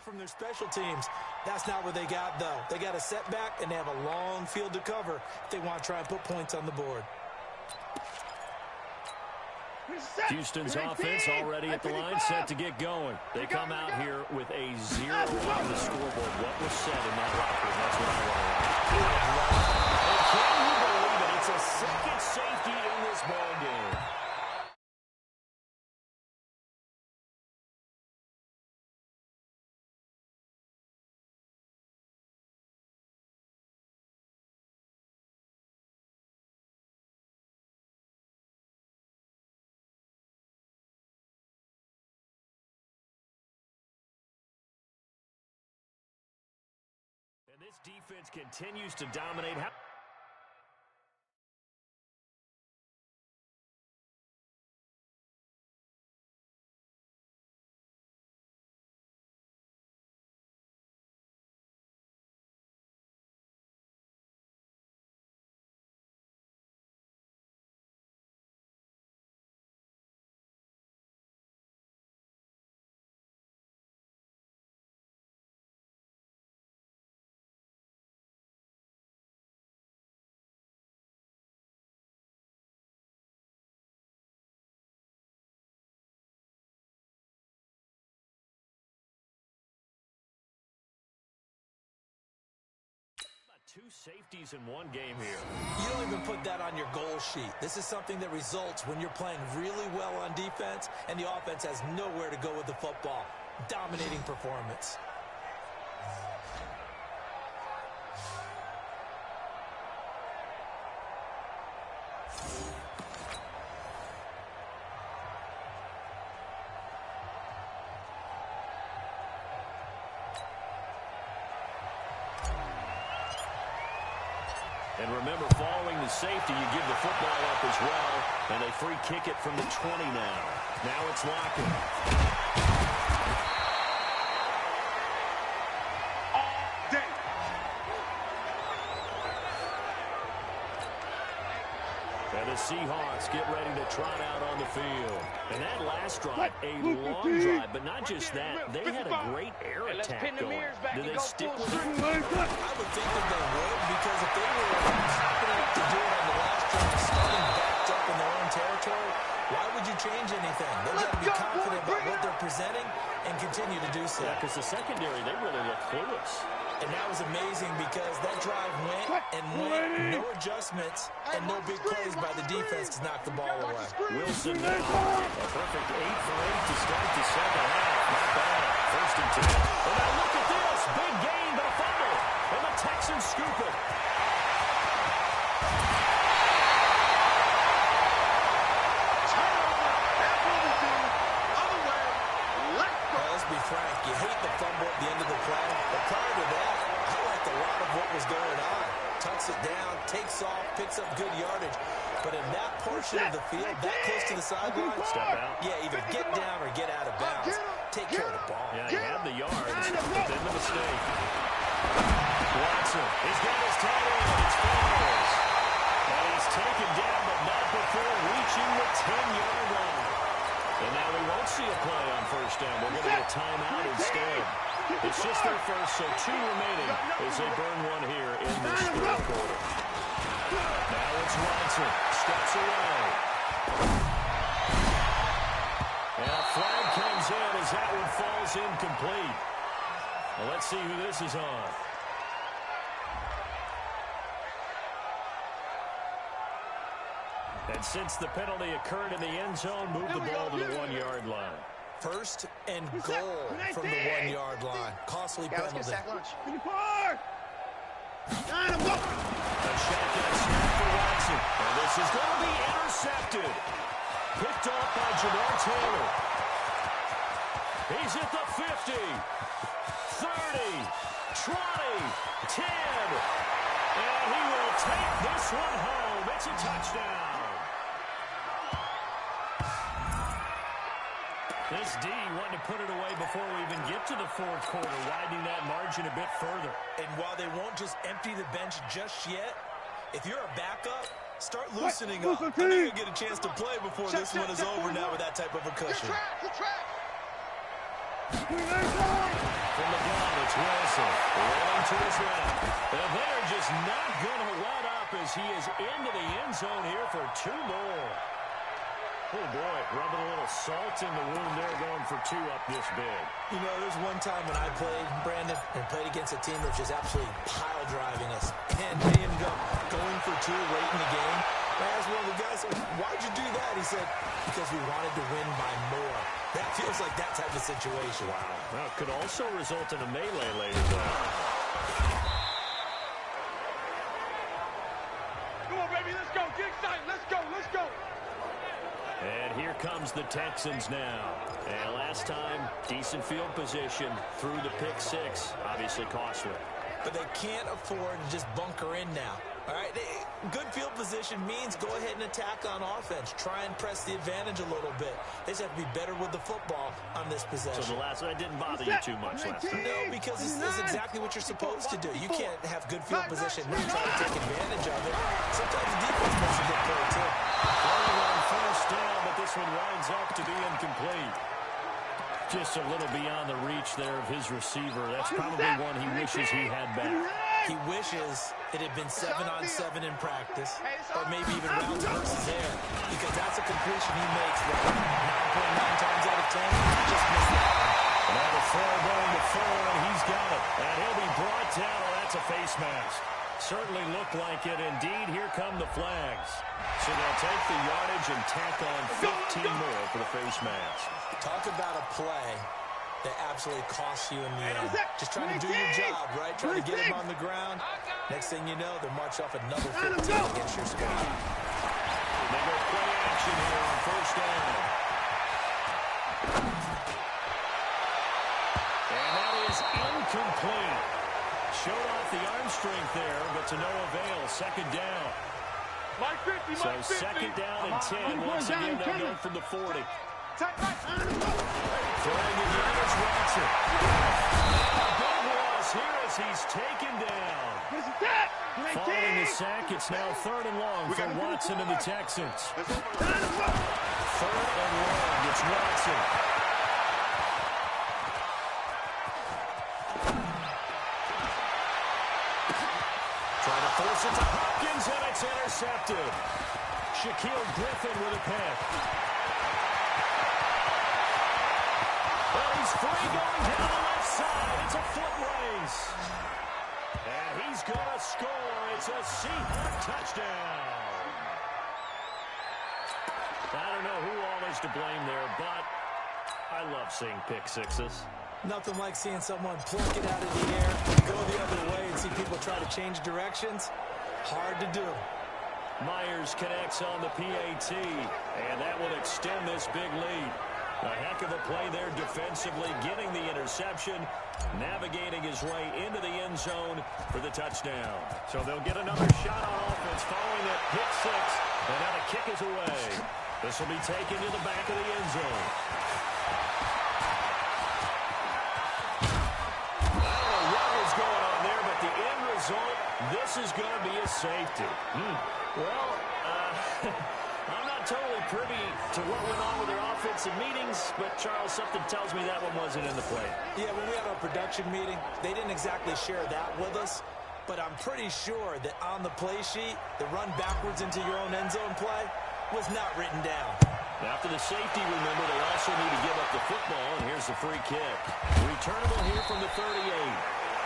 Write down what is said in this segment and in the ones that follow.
from their special teams. That's not what they got, though. They got a setback, and they have a long field to cover if they want to try and put points on the board. Houston's offense already at the line, set to get going. They come out here with a 0 on the scoreboard. What was said in that locker room? That's what I want to know. And can you believe it? It's a second safety in this ball game. And this defense continues to dominate. Two safeties in one game here. You don't even put that on your goal sheet. This is something that results when you're playing really well on defense and the offense has nowhere to go with the football. Dominating performance. And remember, following the safety, you give the football up as well. And they free kick it from the 20 now. Now it's Lockett. All day. And the Seahawks get ready to trot out on the field. And that last drive, a long drive, but not just that. They had a great air attack going. Do they stick with it? I would think that they would, because if they were confident enough to do it on the last drive, starting backed up in their own territory, why would you change anything? They've got to be confident about what they're presenting and continue to do so. Yeah, because the secondary, they really look clueless. And that was amazing because that drive went and went, no adjustments, and no big plays by the defense to knock the ball away. Wilson now, a perfect 8 for 8 to start the second half. Not bad. First and 10. And now look at this. Big gain, but a fumble. And the Texans scoop it. Let's be frank, you hate the fumble at the end of the play, but prior to that, I liked a lot of what was going on. Tucks it down, takes off, picks up good yardage. But in that portion of the field, that close to the sideline, step out. Yeah, either get down or get out of bounds. Take care of the ball. Yeah, he had the yards, but then the mistake. Watson, he's got his tight end. It's Flores. And he's taken down, but not before reaching the 10-yard line. And now we won't see a play on first down. We're going to get a timeout instead. It's just their first, so 2 remaining as they burn one here in this third quarter. Now it's Watson. Steps away. And a flag comes in as that one falls incomplete. Well, let's see who this is on. And since the penalty occurred in the end zone, move the ball to the 1-yard line. First and goal from the 1-yard line. Costly penalty. A shotgun snap for Watson. And this is going to be intercepted. Picked off by Jamar Taylor. He's at the 50, 30, 20, 10. And he will take this one home. It's a touchdown. This D wanted to put it away before we even get to the fourth quarter, widening that margin a bit further. And while they won't just empty the bench just yet, if you're a backup, start loosening up. I know you'll get a chance to play before this one is over now with that type of a cushion. Flores From the gun, it's Wilson. Rolling to his left. And they're just not going to let up as he is into the end zone here for 2 more. Oh, boy, rubbing a little salt in the wound there, going for 2 up this big. You know, there's one time when I played, Brandon, and played against a team that was just absolutely pile driving us. And they ended up going for 2 late in the game. I asked one of the guys, why'd you do that? He said, because we wanted to win by more. That feels like that type of situation. Wow. Well, it could also result in a melee later, though. Come on, baby, let's go. Get excited. Let's go. Let's go. And here comes the Texans now. And last time, decent field position through the pick 6. Obviously costly. But they can't afford to just bunker in now. All right, good field position means go ahead and attack on offense. Try and press the advantage a little bit. They just have to be better with the football on this possession. So the last one didn't bother you too much last time. No, because this is exactly what you're supposed to do. You can't have good field position and not try to take advantage of it. Sometimes the defense makes a good play, too. Running on first down, but this one winds up to be incomplete. Just a little beyond the reach there of his receiver. That's probably one he wishes he had back. He wishes it had been 7-on-7 in practice, or maybe even routes versus air, because that's a completion he makes 9.9 times out of 10. Just missed that one. Now the throw going to Fuller, and he's got it. And he'll be brought down. Oh, that's a face mask. Certainly looked like it. Indeed, here come the flags. So they'll take the yardage and tack on 15 more for the face mask. Talk about a play that absolutely costs you in the end. Just trying to do your job, right? Trying to get him on the ground. Next thing you know, they'll march off another 15 against your squad. They go play action here on first down. And that is incomplete. Showed off the arm strength there, but to no avail. Second down. So second down and 10. Once again, they'll go from the 40. Throwing again is Watson. A big loss here as he's taken down. Following the sack, it's now 3rd and long for Watson and the Texans. 3rd and long, it's Watson. Trying to force it to Hopkins, and it's intercepted. Shaquille Griffin with a pick. Well, he's free going down the left side. It's a foot race. And he's going to score. It's a Seahawk touchdown. I don't know who all is to blame there, but I love seeing pick sixes. Nothing like seeing someone pluck it out of the air, go the other way, and see people try to change directions. Hard to do. Myers connects on the PAT, and that will extend this big lead. A heck of a play there defensively, getting the interception, navigating his way into the end zone for the touchdown. So they'll get another shot on offense following that pick 6, and now the kick is away. This will be taken to the back of the end zone. I don't know what was going on there, but the end result, this is going to be a safety. Well, I'm not totally privy to what went on with their offensive meetings, but Charles, something tells me that one wasn't in the play. Yeah, when we had our production meeting, they didn't exactly share that with us, but I'm pretty sure that on the play sheet, the run backwards into your own end zone play was not written down. After the safety, remember, they also need to give up the football, and here's the free kick. Returnable here from the 38.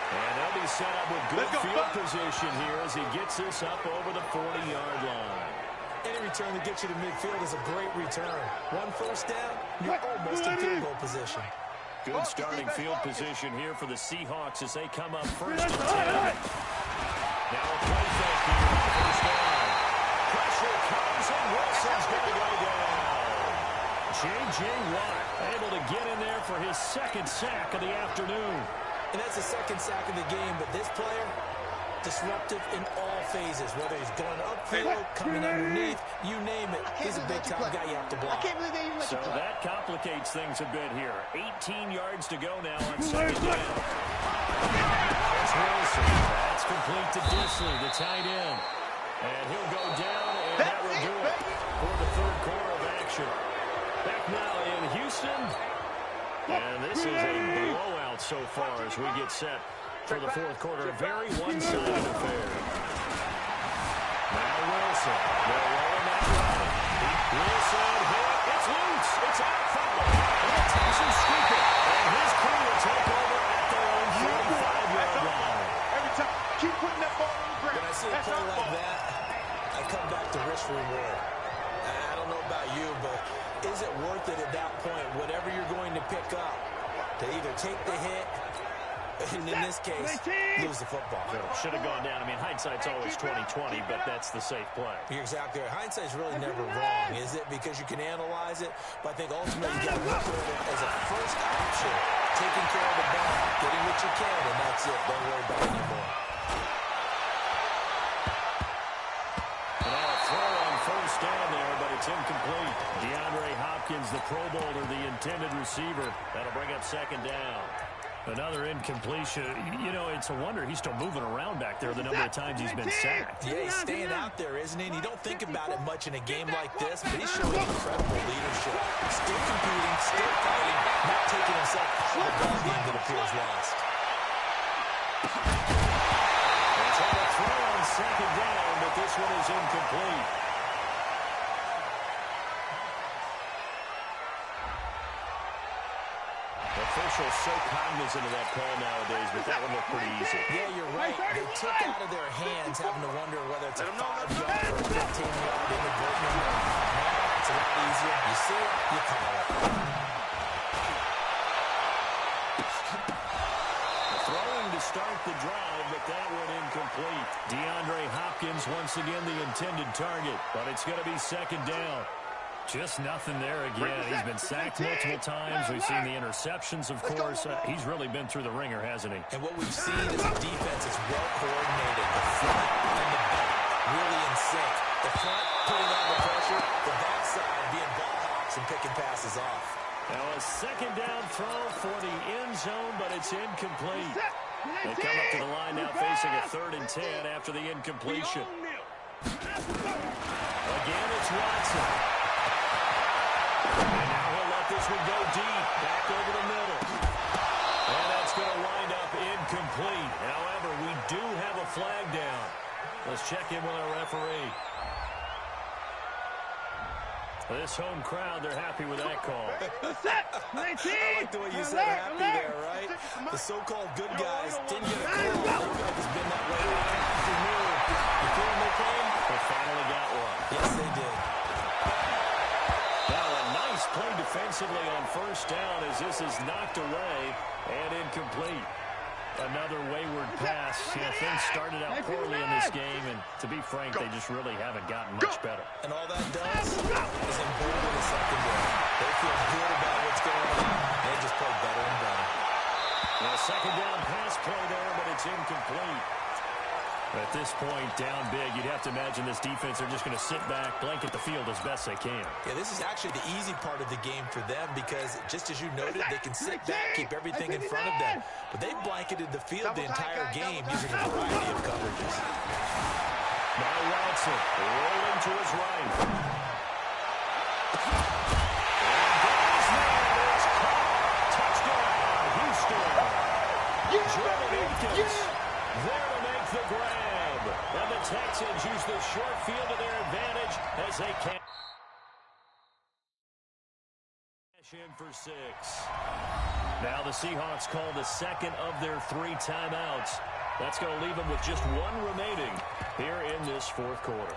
And they'll be set up with good field position here as he gets this up over the 40-yard line. Any return that gets you to midfield is a great return. 1 first down, you're almost in field goal position. Good starting field position here for the Seahawks as they come up first and 10. Now a play fake here on first down. Pressure comes, and Wilson's going to go down. J.J. Watt able to get in there for his 2nd sack of the afternoon. And that's the 2nd sack of the game, but this player, disruptive in all phases, whether he's going upfield, coming underneath, you name it. He's a big-time guy you have to block. So that complicates things a bit here. 18 yards to go now on 2nd down. There's Wilson. That's complete to Disley, the tight end. And he'll go down, and that will do it for the 3rd quarter of action. Back now in Houston. And this is a blowout minutes so far as we get set for the fourth quarter. A very one-sided affair. Now Wilson. They're rolling that right. Wilson hit. It's loose. It's out foul. And the Texans scoop it. And his crew will take over at their own 45-yard line. Every time, keep putting that ball on the ground. When I see a play like that, I come back to risk reward. I don't know about you, but is it worth it at that point, whatever you're going to pick up, to either take the hit, and in this case, lose the football? Should have gone down. I mean, hindsight's always 20/20, but that's the safe play. You're exactly right. Hindsight's really never wrong, is it? Because you can analyze it, but I think ultimately you got to look at it as a first option, taking care of the ball, getting what you can, and that's it. Don't worry about it anymore. Now a throw on first down there, but it's incomplete. DeAndre Hopkins, the Pro Bowler, the intended receiver. That'll bring up second down. Another incompletion. You know, it's a wonder he's still moving around back there the number of times he's been sacked. Yeah, he's staying out there, isn't he? And you don't think about it much in a game like this, but he's showing incredible leadership. Still competing, still fighting, not taking himself out of the ball game that appears lost. They try to throw on second down, but this one is incomplete. Officials so cognizant of that call nowadays, but that one looked pretty easy. Yeah, you're right. They took out of their hands, having to wonder whether it's a 5-yard or 15-yard inadvertent. Now it's a lot easier. You see it, you call it. Throwing to start the drive, but that one incomplete. DeAndre Hopkins once again the intended target, but it's going to be second down. Just nothing there again. He's been sacked multiple times. We've seen the interceptions, of course. He's really been through the ringer, hasn't he? And what we've seen is a defense that's well coordinated. The front and the back really in sync. The front putting on the pressure, the backside being ball hawks and picking passes off. Now a second down throw for the end zone, but it's incomplete. They come up to the line now facing a 3rd and 10 after the incompletion. Again, it's Watson. And now he'll let this one go deep, back over the middle. And that's going to wind up incomplete. However, we do have a flag down. Let's check in with our referee. This home crowd, they're happy with that call. I like the way you said happy there, right? The so-called good guys didn't get a call. It's been that way all afternoon. You feeling no pain? They finally got one. Yes, they did. Now a nice play defensively on first down as this is knocked away and incomplete. Another wayward pass. Yeah, things started out poorly in this game, and to be frank, they just really haven't gotten much better. And all that does is embolden the secondary. They feel good about what's going on. They just play better and better. Now, second down pass play there, but it's incomplete. At this point, down big, you'd have to imagine this defense are just going to sit back, blanket the field as best they can. Yeah, this is actually the easy part of the game for them because, just as you noted, they can sit back, keep everything in front of them. But they've blanketed the field the entire game using a variety of coverages. Now Watson rolling to his right. Touchdown, Houston. Jordan Akins there to make the grab. And the Texans use the short field to their advantage as they cash in for 6. Now the Seahawks call the second of their 3 timeouts. That's going to leave them with just 1 remaining here in this fourth quarter.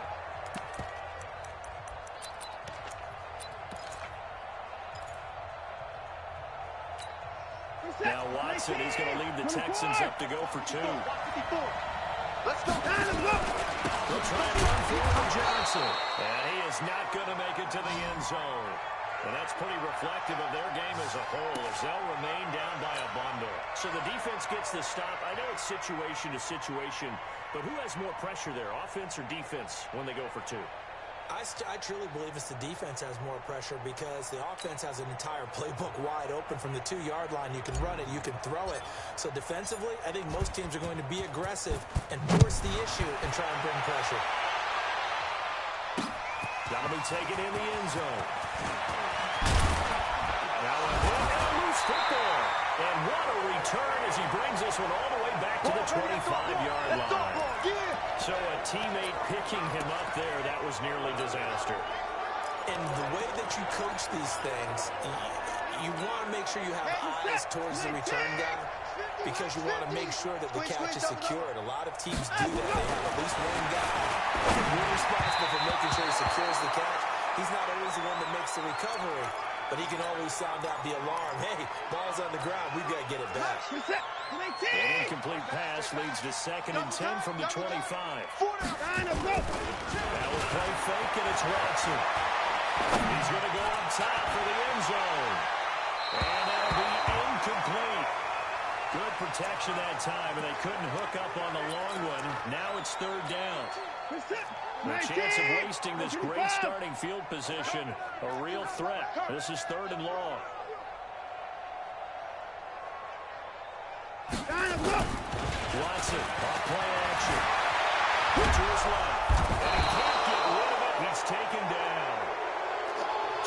Now Watson is going to lead the Texans up to go for 2. Let's go. They'll try and run for Johnson. And he is not going to make it to the end zone. And that's pretty reflective of their game as a whole as they'll remain down by a bundle. So the defense gets the stop. I know it's situation to situation, but who has more pressure there, offense or defense, when they go for 2? I truly believe it's the defense has more pressure because the offense has an entire playbook wide open from the 2-yard line. You can run it, you can throw it. So defensively, I think most teams are going to be aggressive and force the issue and try and bring pressure. That'll be taken in the end zone. Now a hit and a loose football. And what a return as he brings this one all the way back to the 25-yard line. So a teammate picking him up there, that was nearly disaster. And the way that you coach these things, you want to make sure you have eyes towards the return guy because you want to make sure that the catch is secured. A lot of teams do that. They have at least one guy who's responsible for making sure he secures the catch. He's not always the one that makes the recovery, but he can always sound out the alarm. Hey, ball's on the ground. We've got to get it back. An incomplete pass leads to 2nd and 10 from the 25. Now a play fake, and it's Watson. He's going to go on top for the end zone. And that'll be incomplete. Good protection that time, and they couldn't hook up on the long one. Now it's 3rd down. The chance of wasting this great starting field position, a real threat. This is 3rd and long. Watson, off play action. To his left. And he can't get rid of it. He's taken down.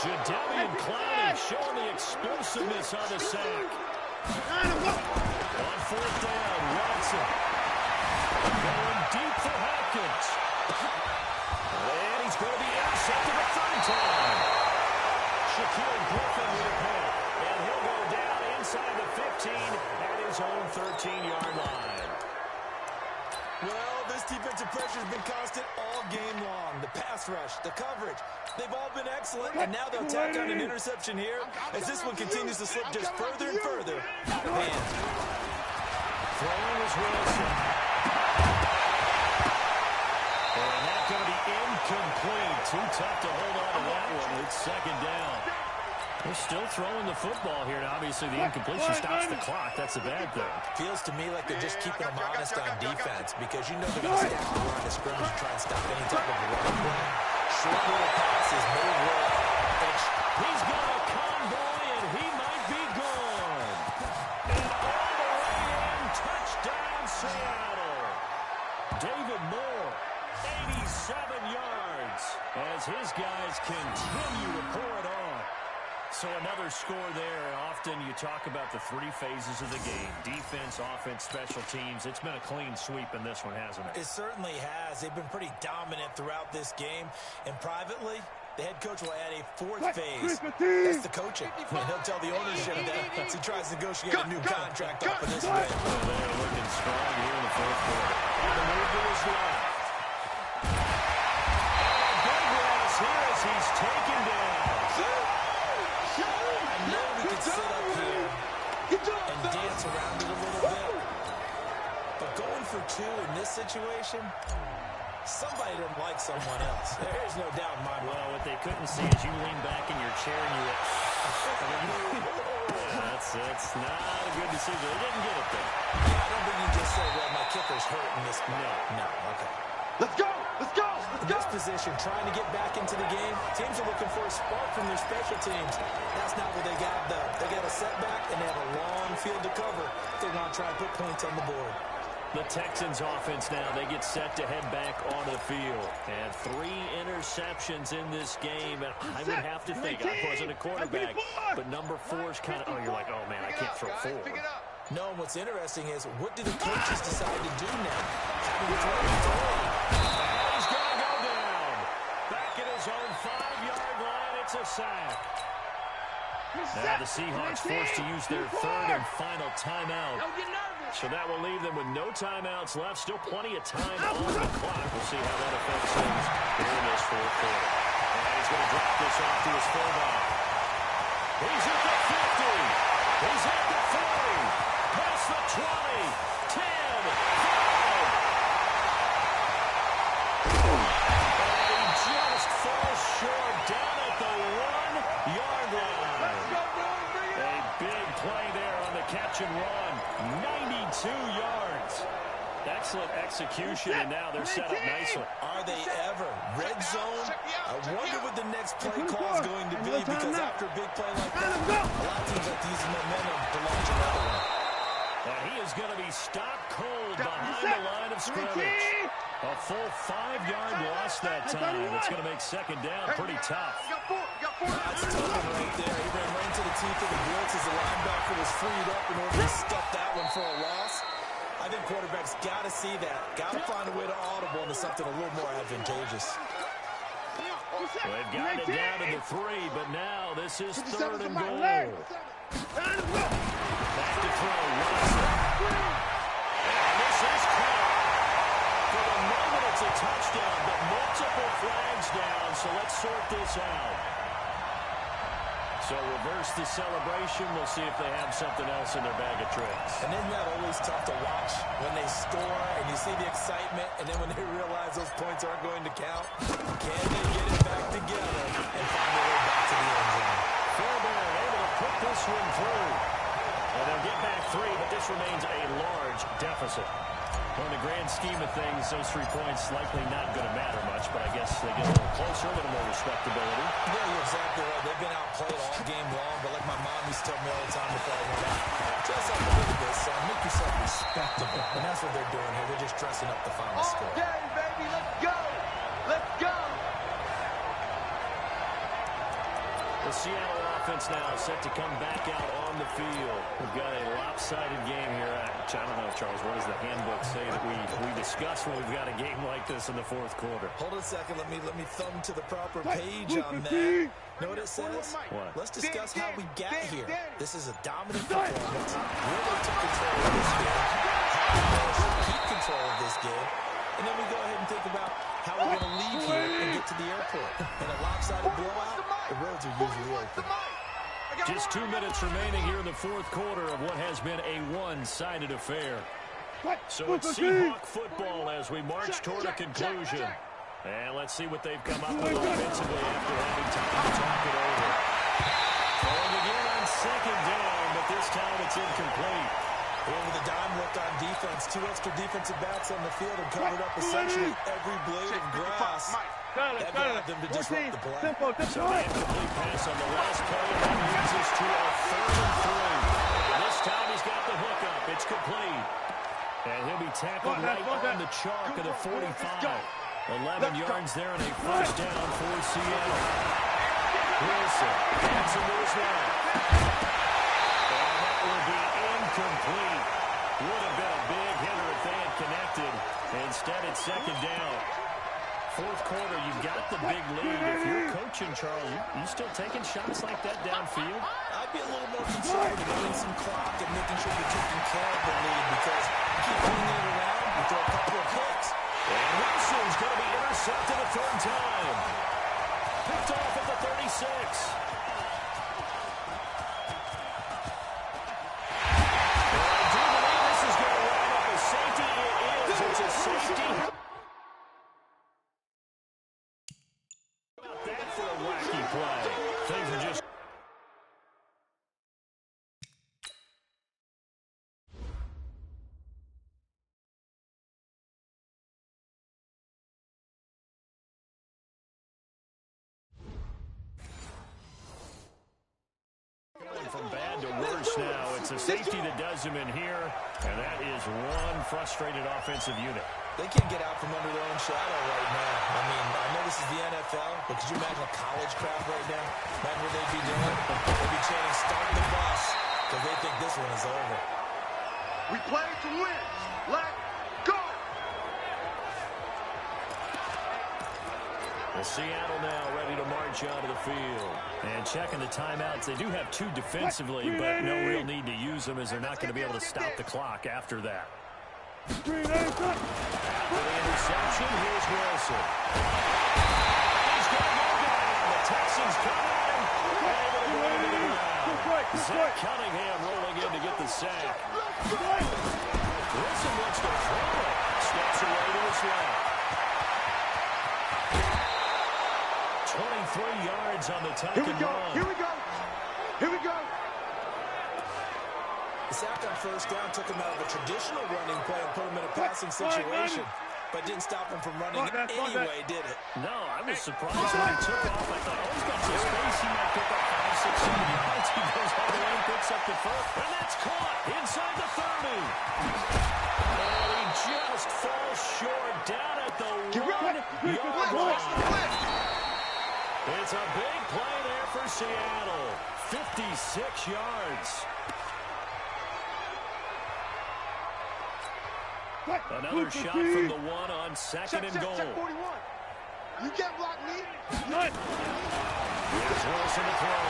Jadeveon Clowney showing the explosiveness on the sack. On 4th down, Watson. Going deep for Hopkins. And he's going to be intercepted a 3rd time. Shaquille Griffin with a pick. And he'll go down inside the 15 at his own 13-yard line. Well, this defensive pressure has been constant all game long. The pass rush, the coverage, they've all been excellent. And now they'll tack on an interception here as this one continues to slip just further and further out of hand. Throwing is Wilson. And that's going to be incomplete. Too tough to hold on to that one. It's 2nd down. They're still throwing the football here. And obviously, the incompletion stops the clock. That's a bad thing. Feels to me like they're just keeping them honest on defense because you know they're going to stack the line of scrimmage and try and stop any type of a running play. Short little passes may work. He's got a convoy, and he might be gone. And all the way in, touchdown, Seattle. David Moore, 87 yards, as his guys continue to pour it on. So another score there. Often you talk about the 3 phases of the game. Defense, offense, special teams. It's been a clean sweep in this one, hasn't it? It certainly has. They've been pretty dominant throughout this game. And privately, the head coach will add a 4th phase. That's the coaching. And he'll tell the ownership that as he tries to negotiate a new contract off of this win. Well, they're looking strong here in the 4th quarter. And the move to his left. And a big loss here as he's taken down. I know we could sit up here and dance around it a little bit, but going for 2 in this situation, somebody doesn't like someone else. There's no doubt in my mind. Well, what they couldn't see is you lean back in your chair and you went, that's not a good decision. They didn't get it there. Yeah, I don't think you just say, well, my kicker's hurt in this. No, okay. Let's go! Let's go! In this position, trying to get back into the game, teams are looking for a spark from their special teams. That's not what they got, though. They got a setback, and they have a long field to cover. They want to try and put points on the board. The Texans offense now, they get set to head back onto the field. And 3 interceptions in this game. And I would have to think, I wasn't a quarterback, but number 4 is kind of, you're like, oh, man, I can't throw 4. No, and what's interesting is, what do the coaches decide to do now? Having thrown and he's going to go down. Back at his own 5-yard line, it's a sack. Now the Seahawks forced to use their 3rd and final timeout. So that will leave them with no timeouts left. Still plenty of time on the clock. We'll see how that affects things here in this 4th quarter. And he's going to drop this off to his fullback. He's at the 50. He's at the 40. Past the 20. 10. 5. And he just falls short down at the 1-yard line. A big play there on the catch and run. 92 yards. Excellent execution, and now they're set up nicely. Are they ever? Red zone? I wonder what the next play call is going to be, because after a big play like that, a lot of teams like to use the momentum to launch another one. And he is going to be stopped cold behind the line of scrimmage. A full 5-yard loss that time. It's going to make second down pretty tough. That's tough right there. He ran right into the teeth of the blitz as the linebacker was freed up in order to stuff that one for a loss. I think quarterbacks got to see that. Got to find a way to audible into something a little more advantageous. They've got it down to the 3, but now this is 3rd and goal. Back to throw. Watson. And this is caught. For the moment, it's a touchdown, but multiple flags down, so let's sort this out. So reverse the celebration. We'll see if they have something else in their bag of tricks. And isn't that always tough to watch when they score and you see the excitement, and then when they realize those points aren't going to count? Can they get it back together and find their way back to the end zone? Fairbairn able to put this one through. And they'll get back 3, but this remains a large deficit. Well, in the grand scheme of things, those 3 points likely not going to matter much, but I guess they get a little closer, a little more respectability. Yeah, you're exactly right. They've been outplayed all game long, but like my mom used to tell me all the time before I went out, dress up a little bit, son. Make yourself respectable. And that's what they're doing here. They're just dressing up the final score. Okay, baby, let's go. Let's go. The Seattle offense now set to come back out on the field. We've got a lopsided game here. I don't know, Charles, what does the handbook say that we discuss when we've got a game like this in the 4th quarter? Hold on a second. Let me thumb to the proper page on that. You know what it says? What? Let's discuss how we got here. This is a dominant performance. Really took control of this game. How we managed to keep control of this game. And then we go ahead and think about how we're going to leave here and get to the airport. In a lopsided blowout, the roads are usually open. Just 2 minutes remaining here in the 4th quarter of what has been a one-sided affair. So it's Seahawk football as we march toward a conclusion. And let's see what they've come up with offensively after having time to talk it over. Throwing again on 2nd down, but this time it's incomplete. Over the dime look on defense, 2 extra defensive backs on the field and covered up essentially every blade of grass. That allowed them to disrupt the play. So the incomplete pass on the last play, and that leads us to a 3rd and 3. And this time he's got the hook up. It's complete. And he'll be tackled right on the chalk of the 45. 11 yards there and a 1st down for Seattle. Wilson hands him to his right. And that will be incomplete. Would have been a big hitter if they had connected. Instead, it's 2nd down. 4th quarter, you've got the big lead. If you're coaching, Charles, you still taking shots like that downfield? I'd be a little more conservative getting some clock and making sure you're taking care of the lead because you keep bringing it around, you throw a couple of picks. And Wilson's going to be intercepted a 3rd time. Picked off at the 36. It's a safety. About that for a wacky play. Things are just... From bad to worse now. It's a safety that does him in here, and that is one frustrated offensive unit. They can't get out from under their own shadow right now. I mean, I know this is the NFL, but could you imagine a college crowd right now? Imagine what they'd be doing. They'd be chanting, "Start the bus," because they think this one is over. We play to win. Let's go. Well, Seattle now ready to march out of the field. And checking the timeouts. They do have 2 defensively, but no real need to use them as they're not going to be able to stop the clock after that. After the interception, here's Wilson. He's going to go down. The Texans come in. Able to go into the ground. Zach Cunningham rolling in to get the sack. Wilson wants to throw it. Steps away to his left. 23 yards on the tuck and run. Here we go. Here we go. The sack on 1st down took him out of a traditional running play and put him in a passing situation, but didn't stop him from running anyway, did it? No, I was surprised when he took off. I thought, oh, he's got some space. He might pick up 5, 6, 7 yards. He goes all the way and picks up the 1st. And that's caught inside the 30. And he just falls short down at It's a big play there for Seattle. 56 yards. Another shot from the one on second and goal. Check 41. You get block me. Here's Wilson to throw.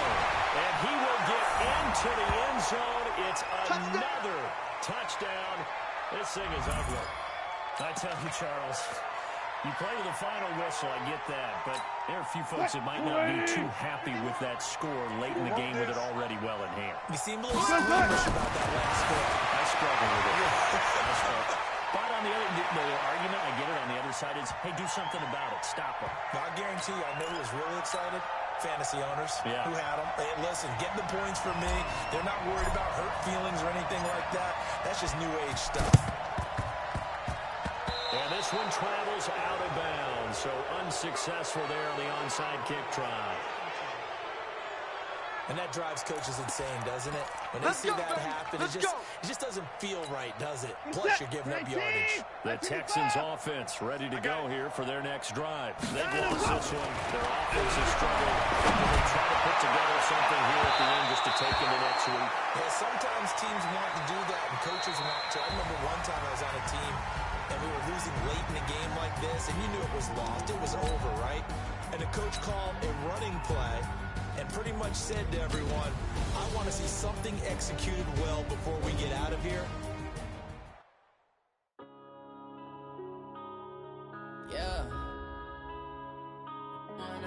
And he will get into the end zone. It's another touchdown. This thing is ugly. I tell you, Charles, you play to the final whistle, I get that. But there are a few folks that might not be too happy with that score late in the game with it already well in hand. You seem a little squeamish about that last score. I struggle with it. I struggle. But on the argument, I get it, on the other side is, hey, do something about it. Stop them. I guarantee you, I know who was really excited. Fantasy owners who had them. Hey, listen, get the points for me. They're not worried about hurt feelings or anything like that. That's just new age stuff. And this one travels out of bounds, so unsuccessful there on the onside kick try. And that drives coaches insane, doesn't it? When they see that happen, it just doesn't feel right, does it? Plus, you're giving up yardage. The Texans offense ready to go here for their next drive. They've lost this one. Their offense has struggled. They'll try to put together something here at the end just to take into next week. Yeah, sometimes teams want to do that, and coaches want to. I remember one time I was on a team, and we were losing late in a game like this, and you knew it was lost. It was over, right? And the coach called a running play and pretty much said to everyone, I want to see something executed well before we get out of here. Yeah. One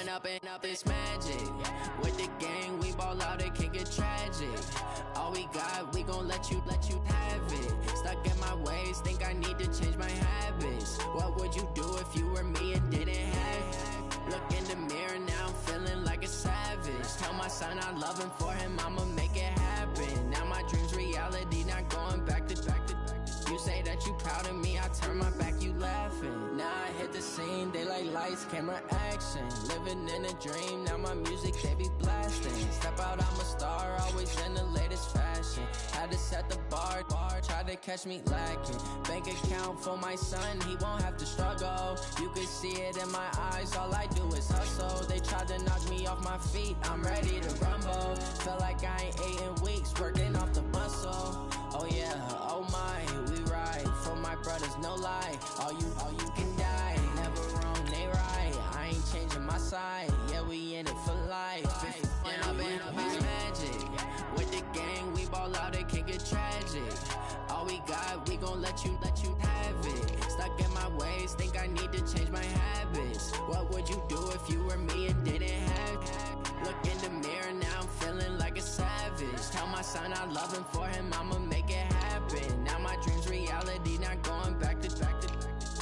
up and up is magic. With the gang, we ball out, it can get tragic. All we got, we gon' let you have it. Stuck in my ways, think I need to change my habits. What would you do if you were me and didn't have it? Look in the mirror, now I'm feeling like a savage. Tell my son I love him, for him I'ma make it happen. Now my dream's reality, not going back to. You say that you proud of me, I turn my back, you laughing. Now I hit the scene, daylight lights, camera action. Living in a dream, now my music, they be blasting. Step out, I'm a star, always in the latest fashion. Had to set the bar, try to catch me lacking. Bank account for my son, he won't have to struggle. You can see it in my eyes, all I do is hustle. They tried to knock me off my feet, I'm ready to rumble. Felt like I ain't ate in weeks, working off the muscle. Oh yeah, oh my, we ride for my brothers, no lie. All you can die, never wrong, they right. I ain't changing my side, yeah, we in it for life. And I've been magic. With the gang, we ball out, it can get tragic. All we got, we gon' let you have it. Stuck in my ways, think I need to change my habits. What would you do if you were me and didn't have it? Look in the mirror, now I'm feeling like a savage. Tell my son I love him, for him I'ma make it happen. Now my dream's reality, not going back to.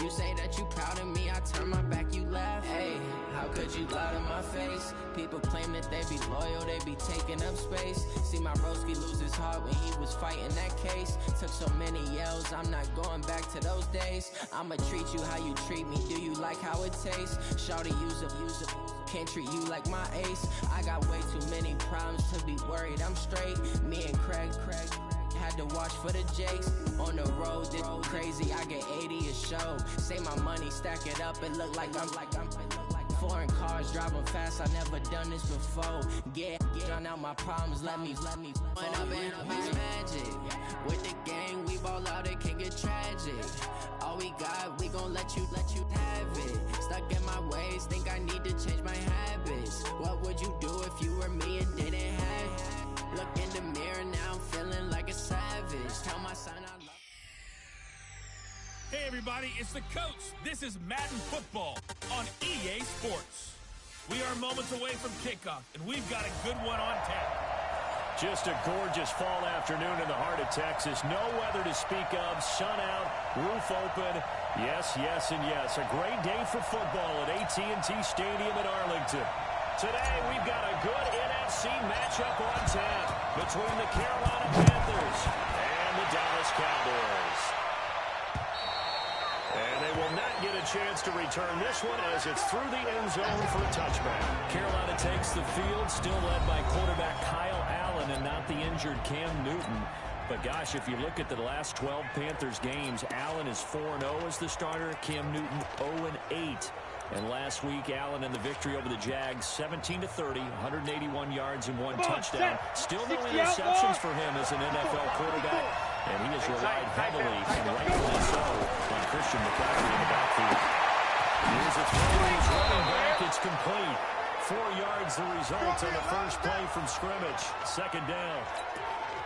You say that you proud of me, I turn my back, you laugh. Hey, how could you lie to my face? People claim that they be loyal, they be taking up space. See my broski lose his heart when he was fighting that case. Took so many yells, I'm not going back to those days. I'ma treat you how you treat me, do you like how it tastes? Shawty, use up, can't treat you like my ace. I got way too many problems to be worried, I'm straight. Me and Craig had to watch for the Jakes. On the road, it's crazy, I get 80 a show. Say my money, stack it up, it look like I'm foreign cars, driving fast, I never done this before. Get on out my problems, let me When I've been magic. With the gang, we ball out, it can get tragic. All we got, we gon' let you have it. Stuck in my ways, think I need to change my habits. What would you do if you were me and didn't have it? Look in the mirror, now I'm feeling like a savage. Tell my son I love. Hey everybody, it's the coach. This is Madden Football on EA Sports. We are moments away from kickoff, and we've got a good one on tap. Just a gorgeous fall afternoon in the heart of Texas. No weather to speak of. Sun out, roof open. Yes, yes, and yes. A great day for football at AT&T Stadium in Arlington. Today, we've got a good NFC matchup on tap between the Carolina Panthers and the Dallas Cowboys. And they will not get a chance to return this one as it's through the end zone for a touchback. Carolina takes the field, still led by quarterback Kyle Allen and not the injured Cam Newton. But, gosh, if you look at the last 12 Panthers games, Allen is 4-0 as the starter. Cam Newton 0-8. And last week, Allen in the victory over the Jags, 17-30, 181 yards and 1 touchdown. Still no interceptions for him as an NFL quarterback. And he has relied heavily, and rightfully so, on Christian McCaffrey in the backfield. Here's a throw. He's running back. It's complete. 4 yards the result on the first play from scrimmage. Second down.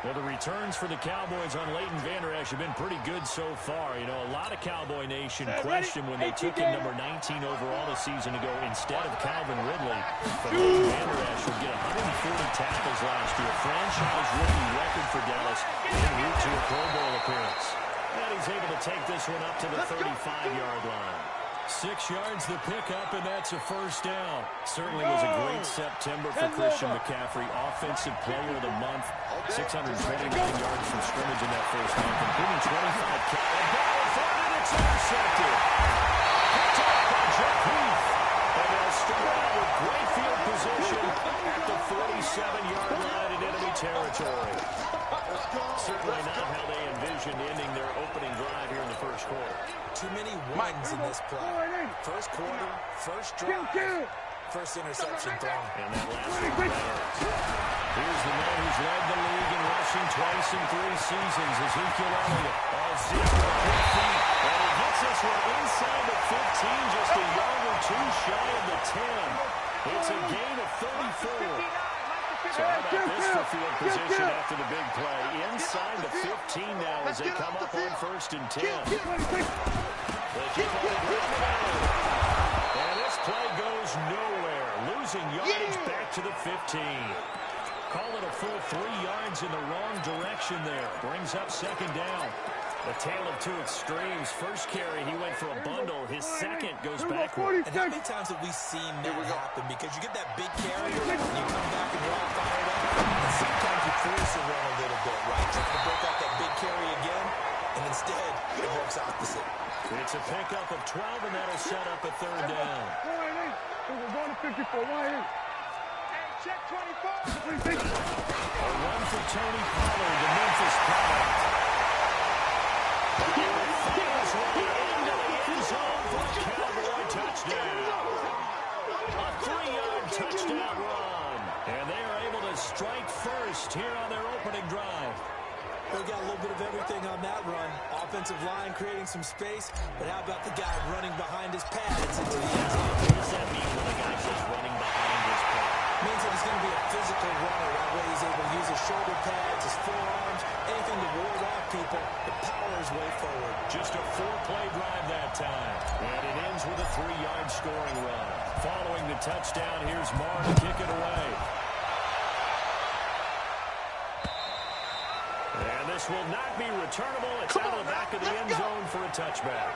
Well, the returns for the Cowboys on Leighton Vander Esch have been pretty good so far. You know, a lot of Cowboy Nation questioned when they took him number 19 overall a season ago instead of Calvin Ridley. But Leighton Vander Esch would get 140 tackles last year. Franchise rookie record for Dallas en route to a Pro Bowl appearance. And he's able to take this one up to the 35-yard line. 6 yards the pickup, and that's a first down. Certainly was a great September for Christian McCaffrey. Offensive player of the month. 629 yards from scrimmage in that first month, including 25 carries. The ball thrown, and it's intercepted. Picked up by Jeff Heath. And they'll start out with great field position at the 47-yard line in enemy territory. Certainly not how they envisioned ending their opening drive here in the first quarter. Too many ones in this play. First quarter, first drive, first interception thrown. And that last one matters. Here's the man who's led the league in rushing twice in 3 seasons, Ezekiel Elliott. Ezekiel, quick feet, and he gets this one inside the 15, just a yard or 2 shy of the 10. It's a gain of 34. So how about this for field position after the big play? Inside the 15 now as they come up on 1st and 10. They keep on the ground. And this play goes nowhere. Losing yardage back to the 15. Call it a full 3 yards in the wrong direction there. Brings up 2nd down. A tale of 2 extremes. First carry, he went for a bundle. His second goes backward. And how many times have we seen that happen? Because you get that big carry, and you come back and you're all fired up, and sometimes you force a run a little bit, right? Trying to break out that big carry again, and instead, it works opposite. It's a pickup of 12, and that'll set up a 3rd down. We're going to 54. Hey, check 24. A run for Tony Pollard, the Memphis product. Touchdown run. And they are able to strike first here on their opening drive. They got a little bit of everything on that run. Offensive line creating some space, but how about the guy running behind his pads into the end zone? What does that mean when a guy's just running behind his pads? It means that he's going to be a physical runner. That way he's able to use his shoulder pads, his forearms, anything to ward off people, but power his way forward. Just a 4-play drive that time. And it ends with a 3-yard scoring run. Following the touchdown, here's Marr to kick it away. And this will not be returnable. It's out of the back of the end zone for a touchback.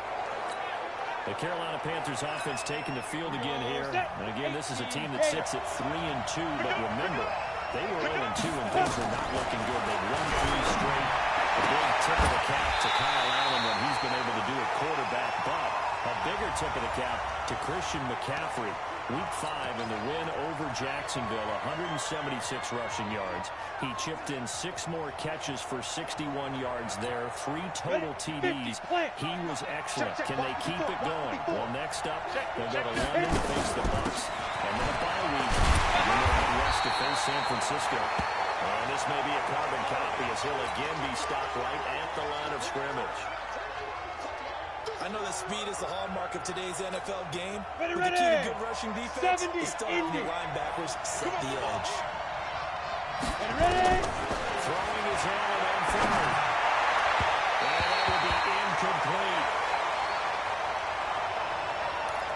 The Carolina Panthers offense taking the field again here. And again, this is a team that sits at 3-2. But remember, they were 0-2 and things were not looking good. They've won 3 straight. A big tip of the cap to Kyle Allen when he's been able to do at quarterback. But a bigger tip of the cap to Christian McCaffrey. Week 5 in the win over Jacksonville, 176 rushing yards. He chipped in 6 more catches for 61 yards there, 3 total TDs. He was excellent. Can they keep it going? Well, next up, they'll go to London to face the Bucs, and then a bye week. And then they'll head west to face San Francisco. And this may be a carbon copy as he'll again be stopped right at the line of scrimmage. I know that speed is the hallmark of today's NFL game, but the key to good rushing defense is still having your linebackers set the edge. Throwing his Allen on 3rd. And that will be incomplete.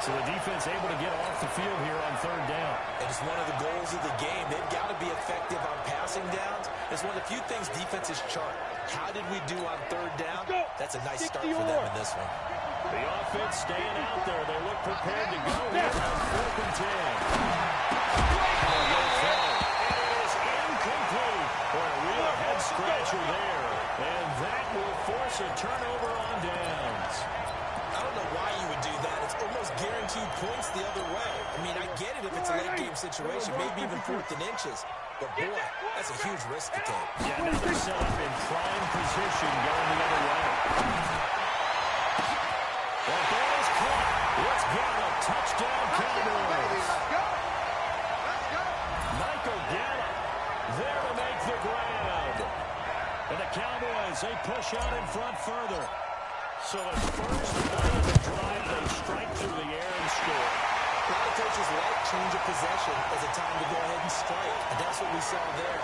So the defense able to get off the field here on 3rd down. And it's one of the goals of the game. They've got to be effective on passing downs. It's one of the few things defenses chart. How did we do on 3rd down? That's a nice start for them in this one. The offense staying out there. They look prepared to go here on 4th and 10. And it is incomplete. Boy, a real head-scratcher there. And that will force a turnover on downs. I don't know why you would do that. It's almost guaranteed points the other way. I mean, I get it if it's a late-game situation. situation, maybe even 4th and inches. But, boy, that's a huge risk to take. Yeah, now they're set up in prime position going the other way. That ball is caught. It's got a touchdown, Cowboys. Let's go. Let's go. Michael Gallup there to make the grab. And the Cowboys, they push out in front further. So the first play of the drive, they strike through the air and score. A lot of coaches like change of possession as a time to go ahead and strike, and that's what we saw there.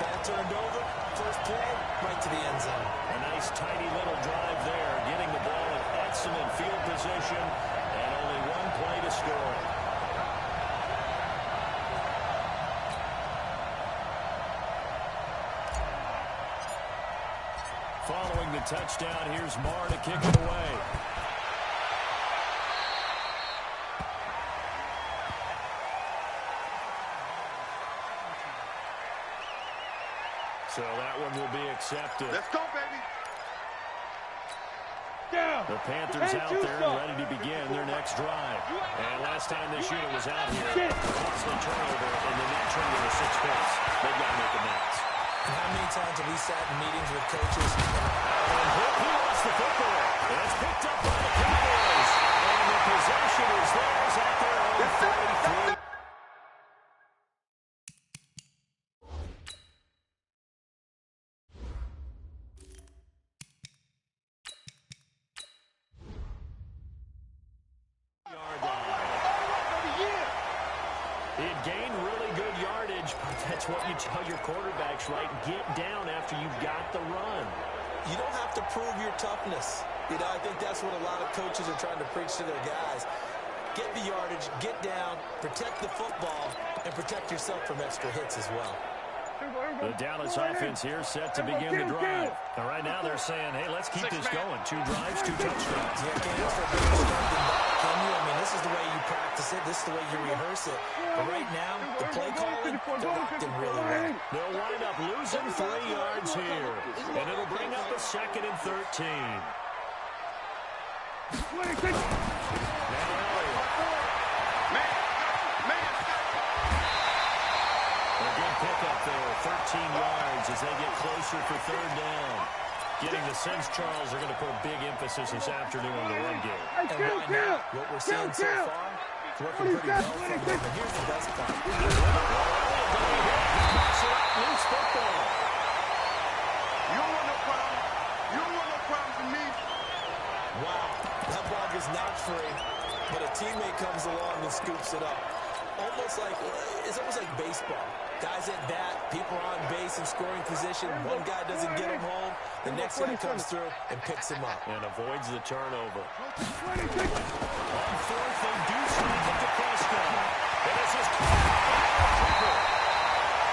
Ball turned over, first play, right to the end zone. A nice, tidy little drive there, getting the ball in excellent field position, and only one play to score. Following the touchdown, here's Marr to kick it away. So that one will be accepted. Let's go, baby. The Panthers out there ready to begin their next drive. And last time this unit was out here, costly turnover, and then that turned into 6 points. They've got to make amends. How many times have we sat in meetings with coaches? And he lost the football. And it's picked up by the Cowboys. And the possession is theirs at their own 43. That's what you tell your quarterbacks, right? Get down after you've got the run. You don't have to prove your toughness. You know, I think that's what a lot of coaches are trying to preach to their guys. Get the yardage, get down, protect the football, and protect yourself from extra hits as well. The Dallas offense here set to begin the drive. And right now they're saying, hey, let's keep this going. 2 drives, 2 touchdowns. Yeah, can't ask for a better start than that, can you? I mean, this is the way you practice it. This is the way you rehearse it. But right now, the play calling, they're locked in really well. They'll wind up losing 3 yards here. And it'll bring up a 2nd and 13. Pickup there, 13 yards as they get closer for 3rd down. Getting the sense, Charles, are going to put a big emphasis this afternoon on the run game. And right now, what we're seeing so far is working pretty well for them. But here's the best part. Loose football. You don't want no problem. You don't want no problem from me. Wow, that ball is not free, but a teammate comes along and scoops it up. It's almost like baseball. Guys at bat, people are on base in scoring position. One guy doesn't get him home. The next guy comes through and picks him up. And avoids the turnover. On 4th, they do swing it to Prescott. And this is Cooper.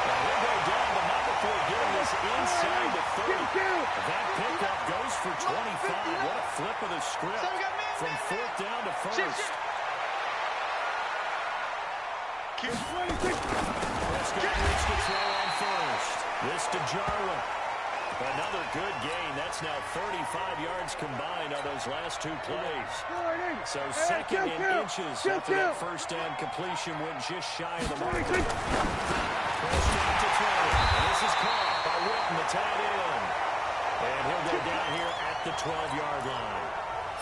Now he'll go down, but not before getting this inside the 30. That pickup goes for 25. What a flip of the script. From 4th down to 1st. Prescott reached the throw on 1st. This to Jarwin. Another good gain. That's now 35 yards combined on those last 2 plays. So 2nd and inches after that 1st down completion went just shy of the mark. Prescott to throw. And this is caught by Witten, the tight end. And he'll go down here at the 12-yard line.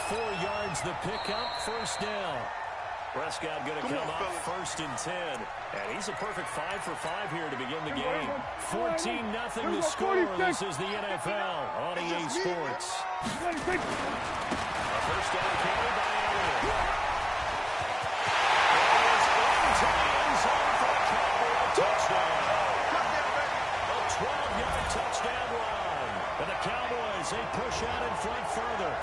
4 yards the pickup, 1st down. Prescott going to come up 1st and 10. And he's a perfect 5 for 5 here to begin the game. 14-0 the score. This is the NFL on EA Sports. A 1st down carry by Elliott. It is into the end zone for a Cowboy touchdown. A 12-yard touchdown run. And the Cowboys, they push out in front further.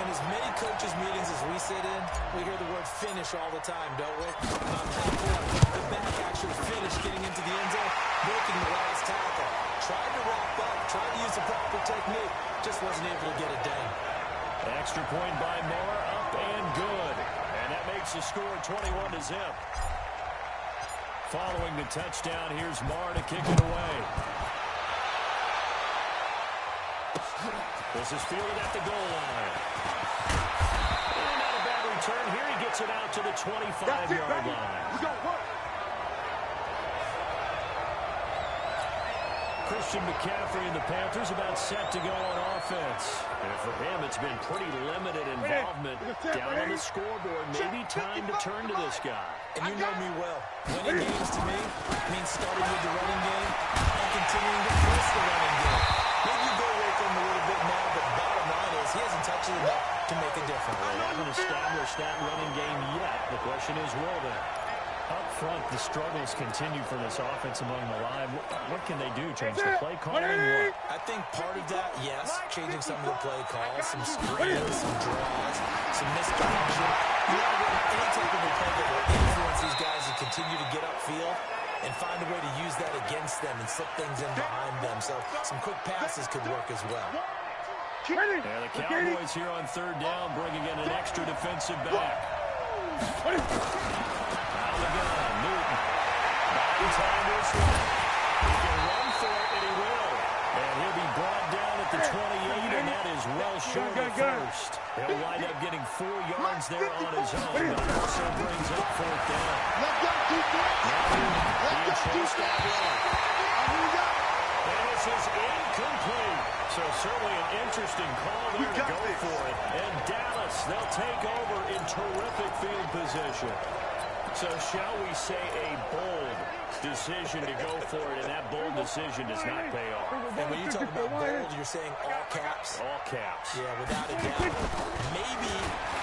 In as many coaches' meetings as we sit in, we hear the word finish all the time, don't we? On that point, the back actually finished getting into the end zone, breaking the last tackle. Tried to wrap up, tried to use the proper technique, just wasn't able to get it done. Extra point by Moore, up and good. And that makes the score 21-0. Following the touchdown, here's Marr to kick it away. This is fielded at the goal line. And not a bad return. Here he gets it out to the 25-yard line. We got work. Christian McCaffrey and the Panthers about set to go on offense. And for him, it's been pretty limited involvement down on the scoreboard. Maybe time to turn to this guy. And you know me well. Winning games to me means starting with the running game and continuing to press the running game. Maybe you go away from him a little bit now, but the bottom line is he hasn't touched it enough to make a difference. They haven't established that running game yet. The question is, will they? Up front, the struggles continue for this offense among the line. What can they do? Change the play calling? What? I think part of that, yes, changing some of the play calls, some screens, some draws, some misdirection. You want to run any type of a play that will influence these guys to continue to get upfield and find a way to use that against them and slip things in behind them. So some quick passes could work as well. And the Cowboys here on third down, bringing in an extra defensive back. Newton. Time to throw. He can run for it, and he will. And he'll be brought down at the 28, and that is well short of first. He'll wind up getting 4 yards there on his own, but it also brings up fourth down. Being chased out right. And this is incomplete. So certainly an interesting call there to go for it. And Dallas, they'll take over in terrific field position. So shall we say a bold decision to go for it, and that bold decision does not pay off. And when you talk about bold, you're saying all caps? All caps. Yeah, without a doubt. Maybe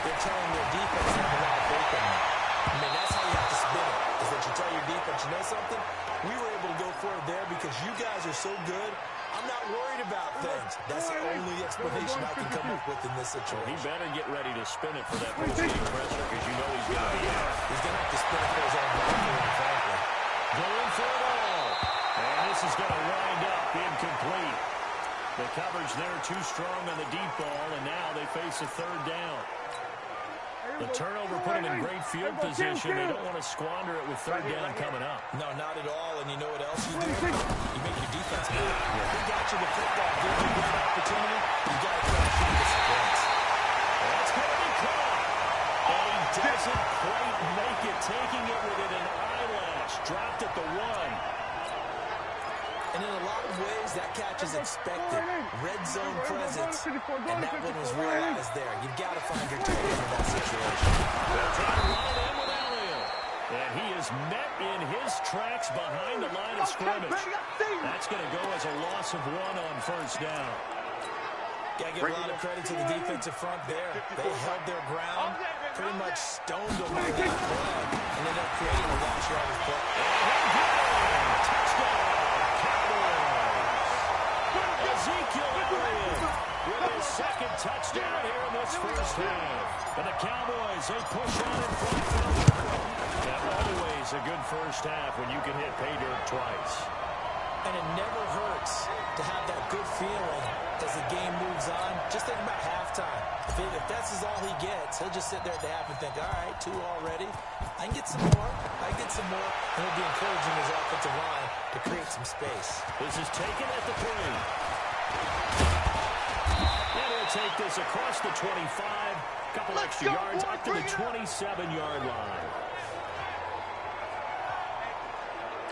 they're telling their defense they have a lot of faith in them. I mean, that's how you have to spin it, is that you tell your defense, you know something? We were able to go for it there because you guys are so good. I'm not worried about things. That's the only explanation I can come up with in this situation. He better get ready to spin it for that post-game pressure because you know he's going to be out. He's going to have to spin it for his own back, frankly. Going for it all. And this is going to wind up incomplete. The coverage there too strong on the deep ball, and now they face a third down. The turnover put them in great field position. They don't want to squander it with third down coming up. No, not at all. And you know what else you do? You make your defense move. They got you the football. Give you a good opportunity. You got to try to shoot this points. That's going to be caught. And he doesn't quite make it, taking it within an eyelash. Dropped at the 1. And in a lot of ways, that catch is expected. Red zone presence, and that one was realized there. You've got to find your tight end in that situation. They'll try to run it in with Elliott. And he is met in his tracks behind the line of scrimmage. That's going to go as a loss of 1 on first down. Got to give a lot of credit to the defensive front there. They held their ground, pretty much stoned them on that play, and ended up creating a lost yardage play. Touchdown! Ezekiel Elliott with his second touchdown here in this first half. And the Cowboys, they push on in front. Yeah, always a good first half when you can hit pay dirt twice. And it never hurts to have that good feeling as the game moves on. Just think about halftime. If that's all he gets, he'll just sit there at the half and think, all right, 2 already. I can get some more. I can get some more. And he'll be encouraging his offensive line to create some space. This is taken at the 3. And he'll take this across the 25. Couple extra yards up to the 27-yard line.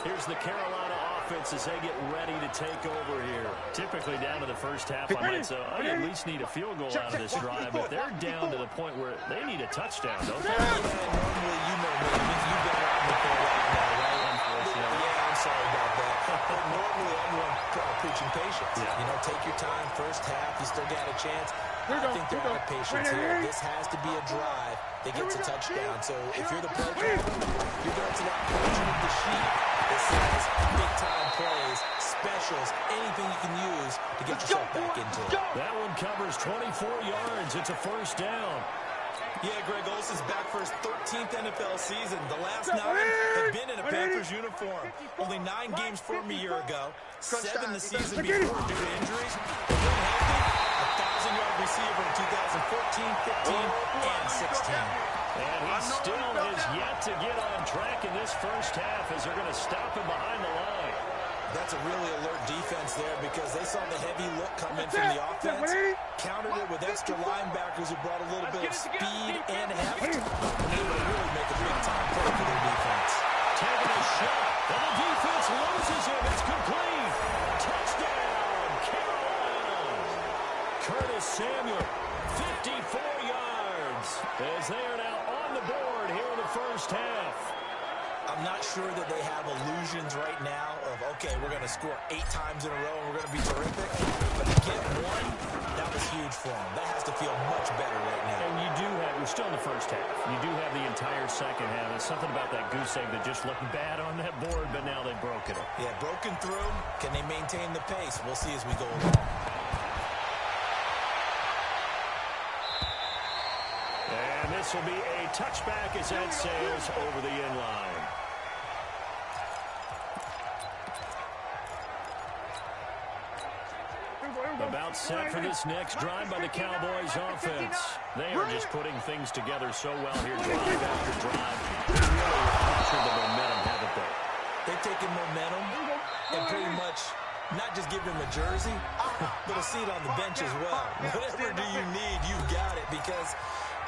Here's the Carolina offense as they get ready to take over here. Typically down to the first half, I might say, I at least need a field goal out of this drive, but they're down to the point where they need a touchdown, don't they? Yeah, normally, you know me. I mean, you've been around me for a while now, right? Unfortunately. Yeah, I'm sorry about that. But normally, everyone preaching patience. Yeah. You know, take your time. First half, you still got a chance. I think they're out of patience here. This has to be a drive that gets a touchdown. So if you're the play caller, you're going to that portion of the sheet that says big-time plays, specials, anything you can use to get yourself back into it. That one covers 24 yards. It's a first down. Yeah, Greg Olsen's back for his 13th NFL season. The last 9 have been in a Panthers uniform. Only 9 games for him a year ago. 7 the season before due to injuries. But when healthy, 1,000-yard receiver in 2014, 15, and 16. And he still has yet to get on track in this first half as they're going to stop him behind the line. That's a really alert defense there because they saw the heavy look come in from the offense, countered it with extra linebackers who brought a little bit of speed and heft, and they would really make a big-time play for their defense. Taking a shot, and the defense loses him. It's complete. Touchdown. Curtis Samuel, 54 yards, as they are now on the board here in the first half. I'm not sure that they have illusions right now of, okay, we're going to score 8 times in a row and we're going to be terrific. But to get one, that was huge for them. That has to feel much better right now. And you do have, we're still in the first half. You do have the entire second half. There's something about that goose egg that just looked bad on that board, but now they've broken it. Yeah, broken through. Can they maintain the pace? We'll see as we go along. And this will be a touchback as that sails over the end line. About set for this next drive by the Cowboys offense. They are just putting things together so well here, drive after drive. They really captured the momentum, haven't they? They've taken momentum and pretty much not just give him a jersey, but a seat on the bench as well. Whatever do you need, you got it, because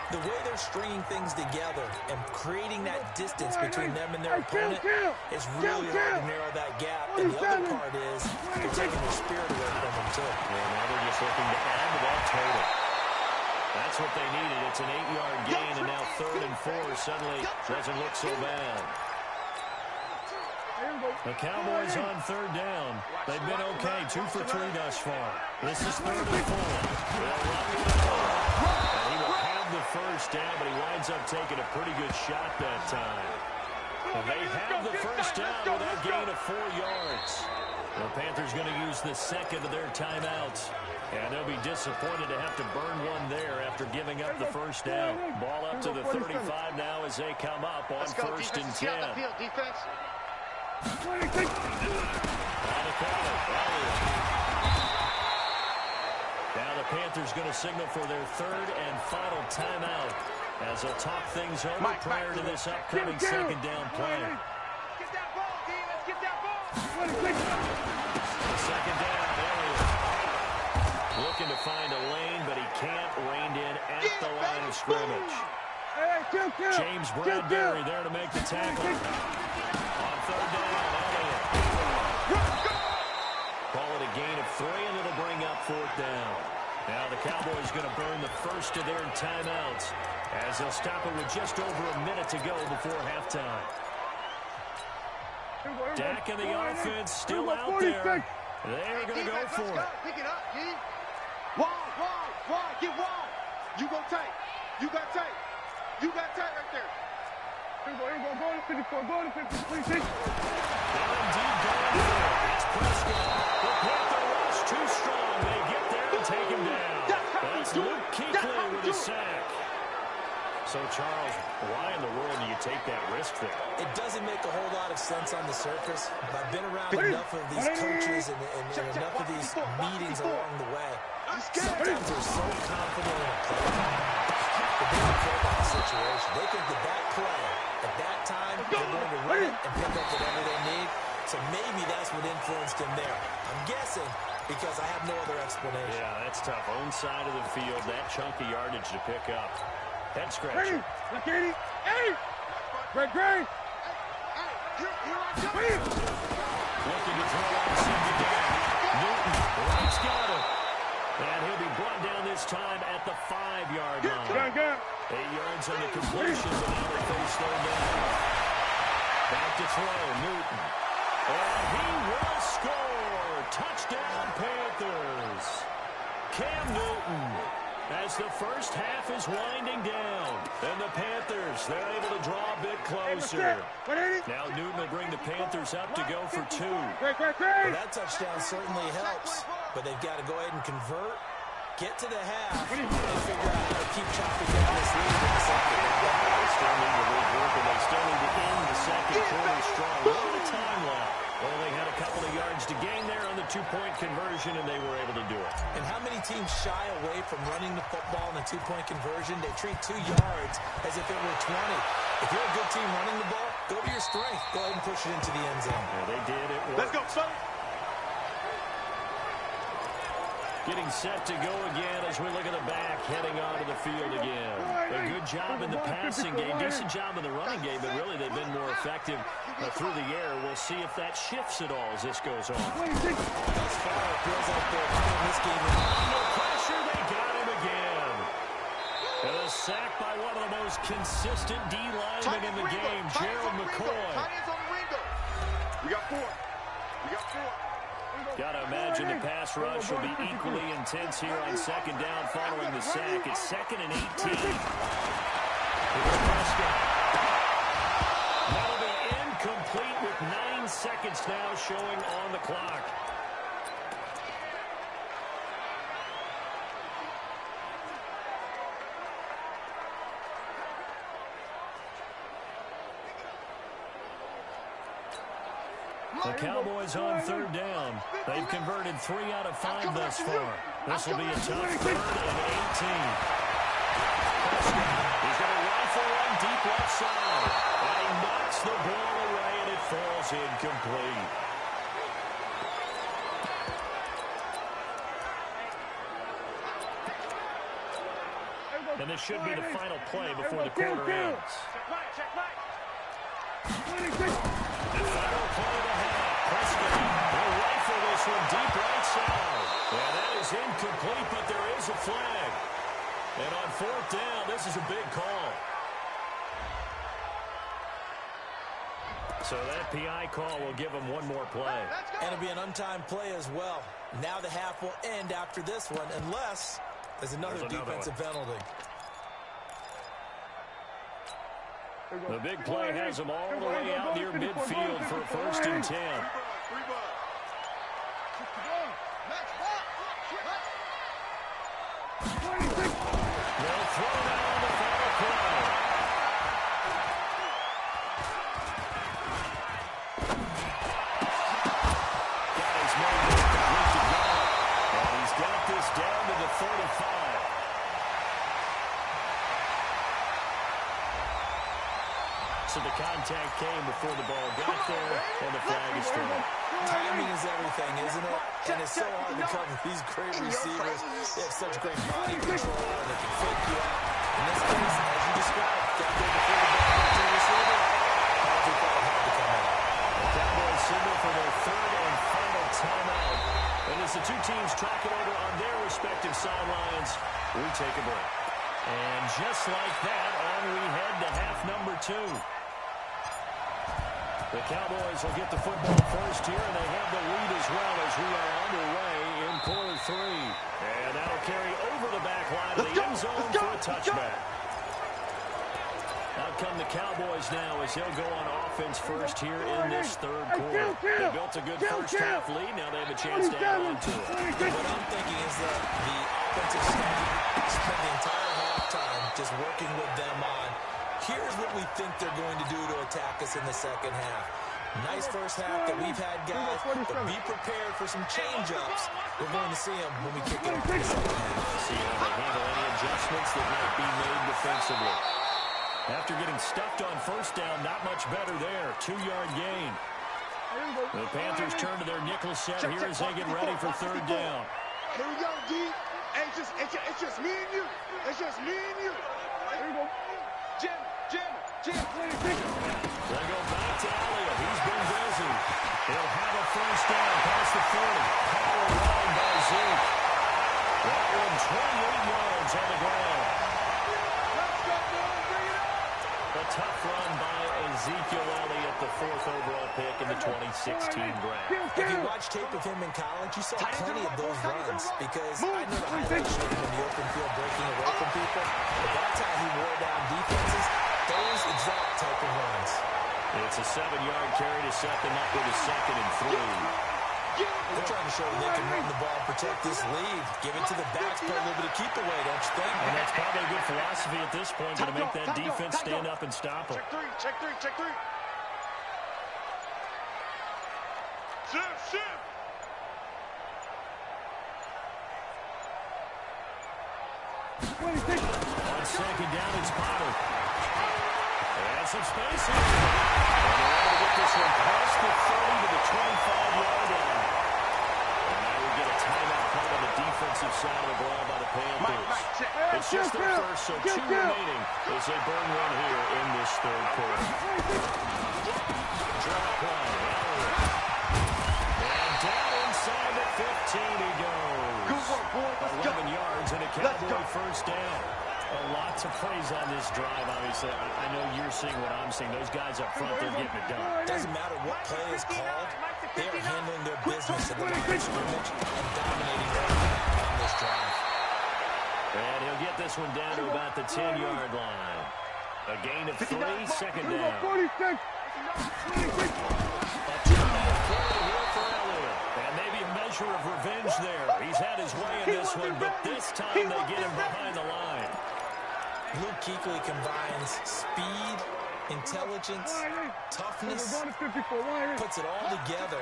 the way they're stringing things together and creating that distance between them and their opponent is really hard to narrow that gap. And the other part is they're taking their spirit away from them, too. Yeah, now they're just looking to add to that total. That's what they needed. It's an 8-yard gain, and now 3rd and 4 suddenly doesn't look so bad. The Cowboys on 3rd down. They've been okay, 2 for 3 thus far. This is 3rd and 4. They'll run it over. And he will have the first down, but he winds up taking a pretty good shot that time. And they have the first down with that gain of 4 yards. The Panthers going to use the second of their timeouts. And they'll be disappointed to have to burn one there after giving up the first down. Ball up to the 35 now as they come up on 1st and 10. Now the Panthers going to signal for their 3rd and final timeout as they'll talk things over prior to this upcoming 2nd down play. Get that ball, D. Let's get that ball. 2nd down, Elliott. Looking to find a lane, but he can't. Reined in at the line of scrimmage. James Bradbury there to make the tackle. On 3rd down, Elliott. Call it a gain of 3, and it'll bring up 4th down. Now the Cowboys going to burn the first of their timeouts as they'll stop it with just over a minute to go before halftime. Dak and the offense still out there. They're going to go for it. Pick it up, G. Wide, get wide. You go tight. You got tight. You got tight right there. Go to 54, go to 50, please. They're indeed going for it. It's Prescott. The Panther rush too strong. They get there and take him down. That's Luke Kuechly with a sack. So, Charles, why in the world do you take that risk there? It doesn't make a whole lot of sense on the surface. But I've been around enough of these coaches and enough of these meetings along the way. Sometimes they're so confident in a play that they don't care about the situation. They think that play, at that time, they're going to run it and pick up whatever they need. So maybe that's what influenced him there. I'm guessing because I have no other explanation. Yeah, that's tough. Own side of the field, that chunk of yardage to pick up. Head scratcher. Look, Eddie. Eddie. Great. Looking to throw on 2nd down. Newton, right's got it. And he'll be brought down this time at the 5-yard line. 8 yards on the completion, but now they face 3rd down. Back to throw, Newton. And he will score. Touchdown, Panthers. Cam Newton. As the first half is winding down, and the Panthers, they're able to draw a bit closer. Now Newton will bring the Panthers up to go for 2. Well, that touchdown certainly helps, but they've got to go ahead and convert, get to the half, and figure out how to keep chopping down this lead in the second. They still need to regroup, and they still need to end the second quarter strong. A little bit of time left. Only had a couple of yards to gain there on the 2-point conversion, and they were able to do it. And how many teams shy away from running the football in a 2-point conversion? They treat 2 yards as if it were 20. If you're a good team running the ball, go to your strength. Go ahead and push it into the end zone. Yeah, they did. It worked. Let's go, son. Getting set to go again as we look at the back, heading onto the field again. A good job in the passing game, decent job in the running game, but really they've been more effective through the air. We'll see if that shifts at all as this goes on. Thus far, it feels like they're playing this game. No pressure there. a sack by one of the most consistent D linemen in the game, Gerald McCoy. We got 4. We got 4. Got to imagine the pass rush will be equally intense here on second down following the sack. It's 2nd and 18. That'll be incomplete with 9 seconds now showing on the clock. The Cowboys on 3rd down. They've converted 3 out of 5 thus far. This will be a tough 3rd and 18. He's going to rifle one deep left side. And he knocks the ball away, and it falls incomplete. And this should be the final play before the quarter ends. The final play of the half. Prescott will rifle this one deep right side. Yeah, that is incomplete, but there is a flag. And on 4th down, this is a big call. So that PI call will give him one more play. And it'll be an untimed play as well. Now the half will end after this one, unless there's another defensive penalty. The big play has them all the way out near midfield for 1st and 10. They'll throw it out on the final play. Got his man complete to go. And he's got this down to the 35. So the contact came before the ball got there, and the flag is thrown. Timing is everything, isn't it? And it's so hard to cover these great receivers. They have such great body control, and they can fake you out. In this case, as you described, got there before the ball got to the receiver. Penalty flag had to come out. The Cowboys signal for their 3rd and final timeout. And as the two teams talk it over on their respective sidelines, we take a break. And just like that, on we head to half number 2. The Cowboys will get the football first here, and they have the lead as well as we are underway in quarter 3. And that'll carry over the back line of the end zone for a touchback. Out come the Cowboys now as they'll go on offense first here in this 3rd quarter. They built a good first half lead. Now they have a chance to add on to it. What I'm thinking is that the offensive staff spent the entire halftime just working with them on, here's what we think they're going to do to attack us in the second half. Nice first half that we've had, guys, but be prepared for some change-ups. We're going to see them when we kick it off in the second half. See how they handle any adjustments that might be made defensively. After getting stuffed on first down, not much better there. 2-yard gain. The Panthers turn to their nickel set here as they get ready for 3rd down. Here we go, D. Hey, it's just me and you. It's just me and you. Here we go. Jim. They go back to Elliott. He's been busy. He'll have a first down past the 40. Power line by Zeke. That one 28 yards on the ground. A tough run by Ezekiel Elliott, the 4th overall pick in the 2016 draft. If you watch tape of him in college, you saw plenty of those runs because I never highlighted him in the open field breaking away from people. But that's how he wore down defenses, those exact type of runs. It's a 7-yard carry to set them up with a 2nd and 3. They're trying to show they can run the ball, protect this lead, give it to the backs, play a little bit of keep away, don't you think? And that's probably a good philosophy at this point, going to make that defense stand up and stop them. Check three. Shift. On second down, it's Potter. And some space here. And they're able to get this one past the 30 to the 25-yard line. And now we get a timeout called on the defensive side of the ball by the Panthers. It's just their first, so 2 remaining as they burn one here in this 3rd quarter. Draw play. And down inside the 15 he goes. 11 yards and a Cowboy first down. Lots of praise on this drive, obviously. I know you're seeing what I'm seeing. Those guys up front, they're getting it done. Doesn't matter what play is called. They are handling their business at the line of scrimmage and dominating on this drive. And he'll get this one down to about the 10-yard line. A gain of 3, second down. 46. And maybe a measure of revenge there. He's had his way in this one, but this time they get him behind the line. Luke Kuechly combines speed, intelligence, toughness, puts it all together.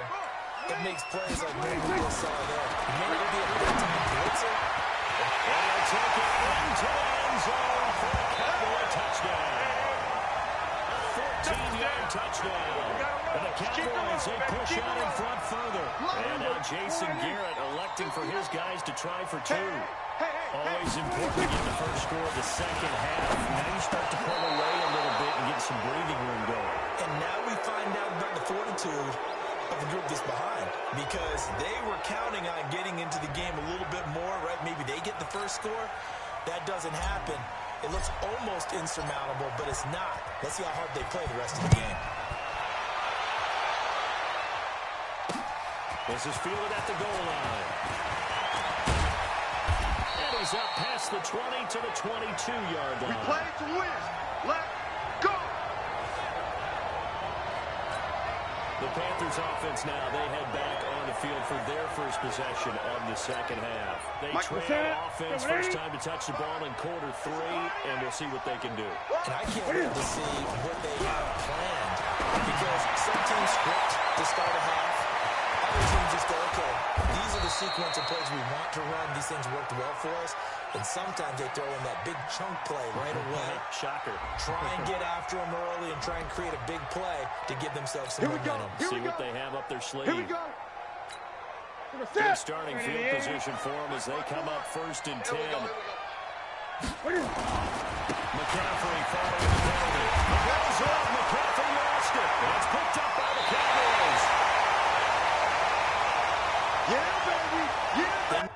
It makes plays like what we just saw there. He may not be a big-time blitzer. And he'll take it into the end zone for a Cowboy touchdown. A 14-yard touchdown. And the Cowboys, they push out in front further. And now Jason Garrett electing for his guys to try for 2. Always important to get the first score of the second half. Now you start to pull away a little bit and get some breathing room going. And now we find out about the fortitude of the group that's behind, because they were counting on getting into the game a little bit more, right? Maybe they get the first score. That doesn't happen. It looks almost insurmountable, but it's not. Let's see how hard they play the rest of the game. This is fielded at the goal line. And he's up past the 20 to the 22-yard line. We play to win. Let's go. The Panthers offense now, they head back on the field for their first possession of the second half. They trail offense, first time to touch the ball in quarter 3, and we'll see what they can do. And I can't wait to see what they have planned, because some teams script to start a half. Other teams just go, okay, these are the sequence of plays we want to run. These things worked well for us. And sometimes they throw in that big chunk play right away. Shocker. Try and get after them early and try and create a big play to give themselves some momentum. See what they have up their sleeve. Here we go. Good starting field position for them as they come up first and 10. McCaffrey following the penalty. The ball's up. McCaffrey lost it. And it's picked up by the Cowboys. Yeah, baby. Yeah.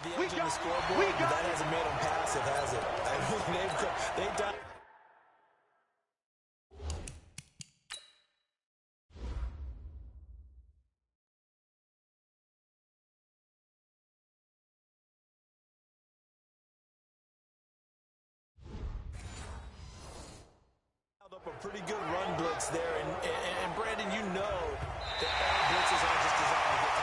The edge in the scoreboard, but that hasn't made them passive, has it? I mean, they've done. Up a pretty good run blitz there, and Brandon, you know that all blitzes aren't just designed to get to.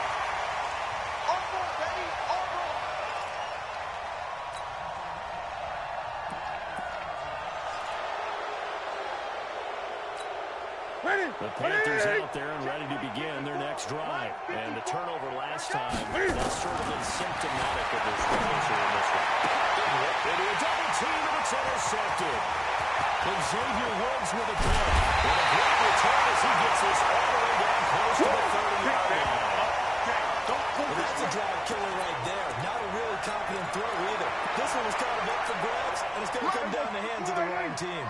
The Panthers out there and ready to begin their next drive. And the turnover last time, that's sort of been symptomatic of their struggles here in this one. Into a double team, and it's intercepted. Xavier Woods with a pick. And a great return as he gets this all the way down close to the 30-yard line. Well, that's a drive killer right there. Not a really confident throw either. This one was kind of up for grabs, and it's going to come down the hands of the wrong team.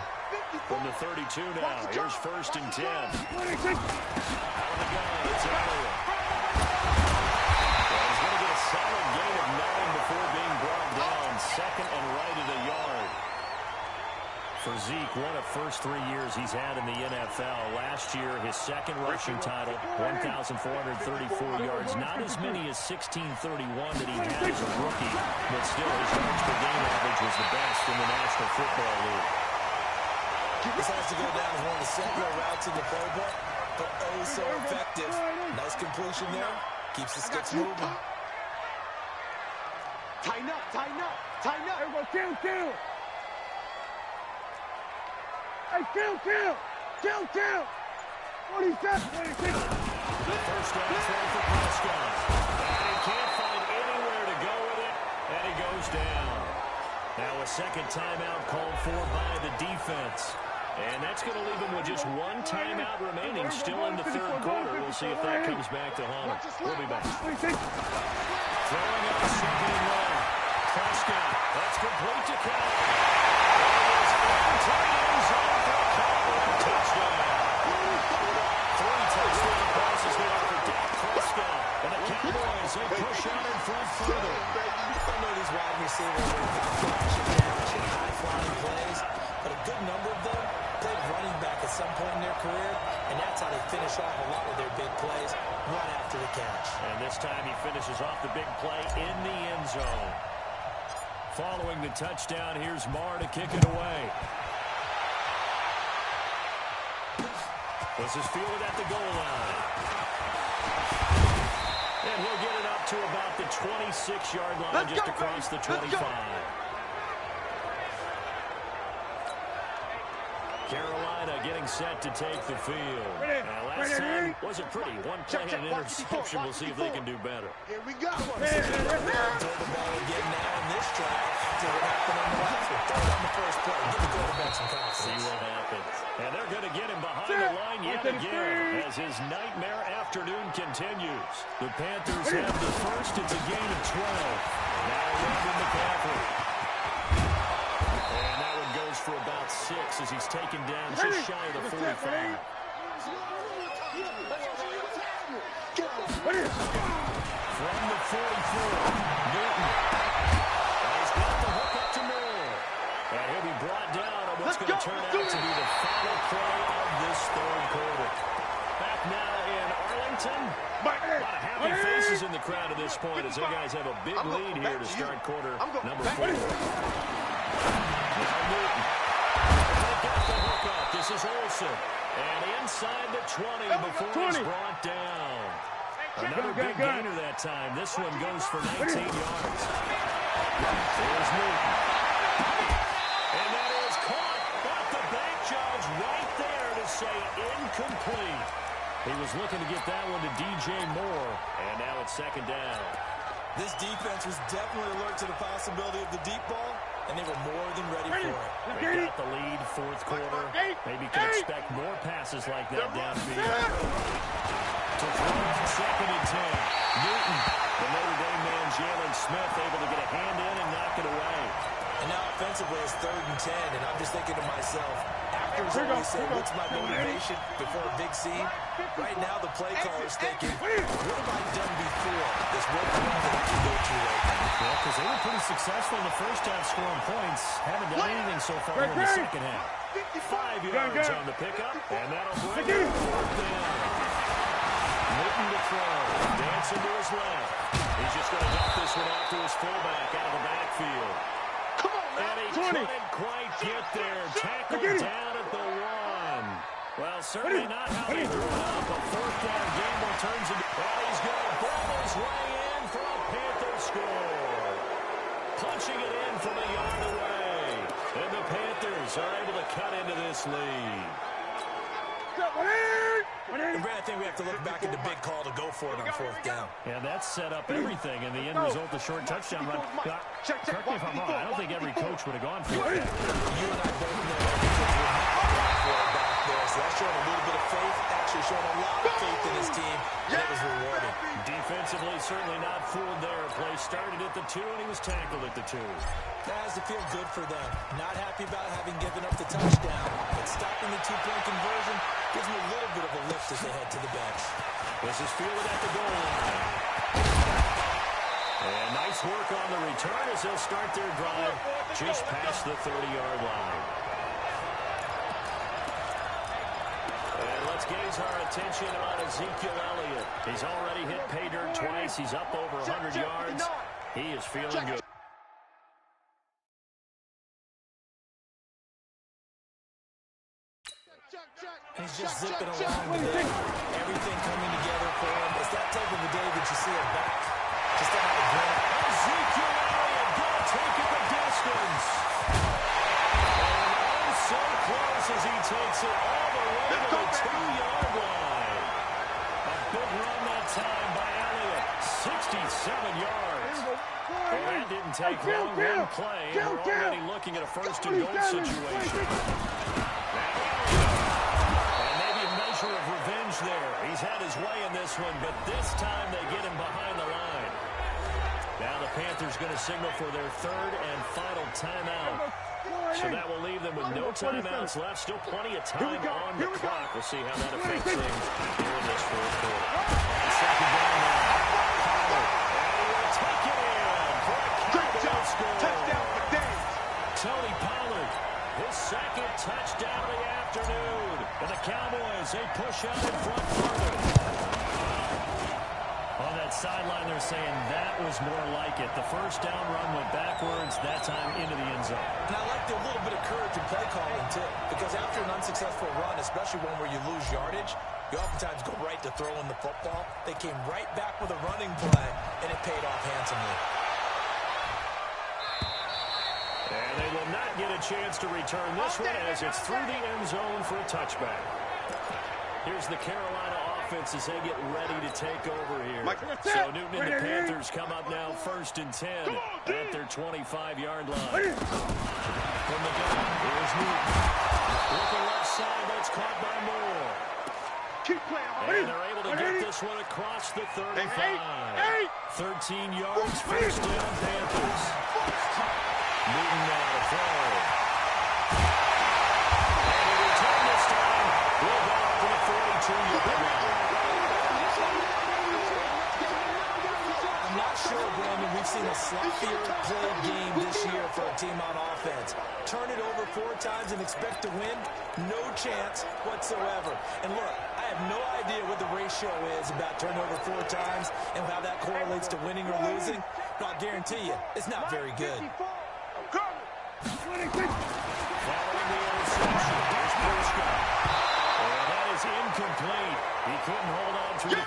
From the 32 now, here's first and 10. Out of the gun, it's Elliott. Well, he's going to get a solid gain of 9 before being brought down. Second and right at a yard. For Zeke, one of first 3 years he's had in the NFL. Last year, his second rushing title, 1,434 yards. Not as many as 1,631 that he had as a rookie, but still his yards per game average was the best in the National Football League. This has to go down as one of the simpler routes in the playbook, but oh so effective. Nice completion there. Keeps the sticks moving. Tighten up, tighten up, tighten up. Here we go, kill. Hey, kill. 47, 26. First down throw for Prescott. And he can't find anywhere to go with it, and he goes down. Now a second timeout called for by the defense. And that's going to leave him with just one timeout remaining still in the third quarter. We'll see if that comes back to haunt him. We'll be back. Throwing out second and long. Prescott, that's complete to Kyle. Touchdown. 3 touchdown passes here for Dak Prescott. And the Cowboys, they push out in front further. I know these wide able to flash and high-flying plays, but a good number of them played running back at some point in their career, and that's how they finish off a lot of their big plays, run after the catch. And this time he finishes off the big play in the end zone. Following the touchdown, here's Marr to kick it away. This is fielded at the goal line. And he'll get it up to about the 26-yard line, just across the 25. Carolina getting set to take the field. Last time wasn't pretty. One play and an interception. We'll see if they can do better. Here we go. Throw the ball again now in this drive after what happened on the last one. Throw it on the first play. Give the quarterback some confidence. See what happens. And they're going to get him behind the line yet again as his nightmare afternoon continues. The Panthers have the first. It's a gain of 12. Now Robin McCaffrey. And that one goes for about 6 as he's taken down just shy of the 45. From the 44, Newton. And he's got the hook up to Moore. And he'll be brought down on what's going to turn out to be the final play of this third quarter. Back now in Arlington. A lot of happy faces in the crowd at this point as the guys have a big lead here to start quarter number 4. Now Newton. They got the hook up. This is Olsen. And inside the 20 before he's brought down. Another big gainer that time. This one goes for 19 yards. Here's Newton. And that is caught. Got the bank judge right there to say incomplete. He was looking to get that one to DJ Moore. And now it's second down. This defense was definitely alert to the possibility of the deep ball, and they were more than ready for it. They got the lead, fourth quarter. Maybe can expect more passes like that downfield. To throw on second and 10. Newton, the Notre Dame man, Jalen Smith, able to get a hand in and knock it away. And now offensively it's 3rd and 10, and I'm just thinking to myself, actors always say, what's my motivation before a big scene? Right now the play caller's thinking, what have I done before? This one run that I can go to right now. Well, because they were pretty successful in the first half scoring points. Haven't done anything so far in the second half. 5 yards on the pickup, and that'll bring it 4th down. Newton to throw. Dancing to his left. He's just going to dump this one off to his fullback out of the backfield. And he couldn't quite get there. Tackled down at the 1. Well, certainly not how they drew it up. A 4th down gamble turns into... Well, he's going to ball his way in for a Panther score. Punching it in from a yard away. And the Panthers are able to cut into this lead. And Brad, I think we have to look back at the big call to go for it on 4th down. Yeah, that set up everything, and the end result, the short touchdown run. Correct me if I'm wrong, I don't think every coach would have gone for it. You and I both know every coach would not have gone for it back there. So that's showing a little bit of faith, actually showing a lot of faith in his team, and it was rewarding. Defensively, certainly not fooled there. Play started at the 2, and he was tackled at the 2. That has to feel good for them. Not happy about having given up the touchdown, but stopping the 2-point conversion gives them a little bit of a lift as they head to the bench. This is fielded at the goal line. And nice work on the return as they'll start their drive just past the 30-yard line. And let's gaze our attention on Ezekiel Elliott. He's already hit pay dirt twice. He's up over 100 yards. He is feeling good. He's just zipping along today. Everything coming together for him. It's that type of a day that you see him back. Just out of the ground. Ezekiel Elliott going to take it the distance. And so close as he takes it all the way to the 2-yard line. A big run that time by Elliott. 67 yards. Well, that didn't take long. One play, and we're already looking at a 1st-and-goal situation. Of revenge there. He's had his way in this one, but this time they get him behind the line. Now the Panthers going to signal for their 3rd and final timeout. So that will leave them with no timeouts left. Still plenty of time on the clock. We'll see how that affects things here in this 4th quarter. Second down now. Power. And he will take it in for a Cowboy score. Tony Pollard. His second touchdown of the afternoon. And the Cowboys, they push out in front further. On that sideline, they're saying that was more like it. The first down run went backwards, that time into the end zone. And I like the little bit of courage in play calling, too, because after an unsuccessful run, especially one where you lose yardage, you oftentimes go right to throwing the football. They came right back with a running play, and it paid off handsomely. And they will not get a chance to return this one as it's through the end zone for a touchback. Here's the Carolina offense as they get ready to take over here. So Newton and the Panthers come up now 1st and 10 at their 25-yard line. From the gun, here's Newton. Looking left side, that's caught by Moore. And they're able to get this one across the 35. 13 yards, first down, Panthers. Newton now to throw. And he returned this time. We'll go up to the 42-yard line. I'm not sure, Brandon, we've seen a sloppier played game this year for a team on offense. Turn it over 4 times and expect to win? No chance whatsoever. And look, I have no idea what the ratio is about turnover 4 times and how that correlates to winning or losing, but I'll guarantee you, it's not very good. Following the interception, here's Prescott. And that is incomplete. He couldn't hold on to it.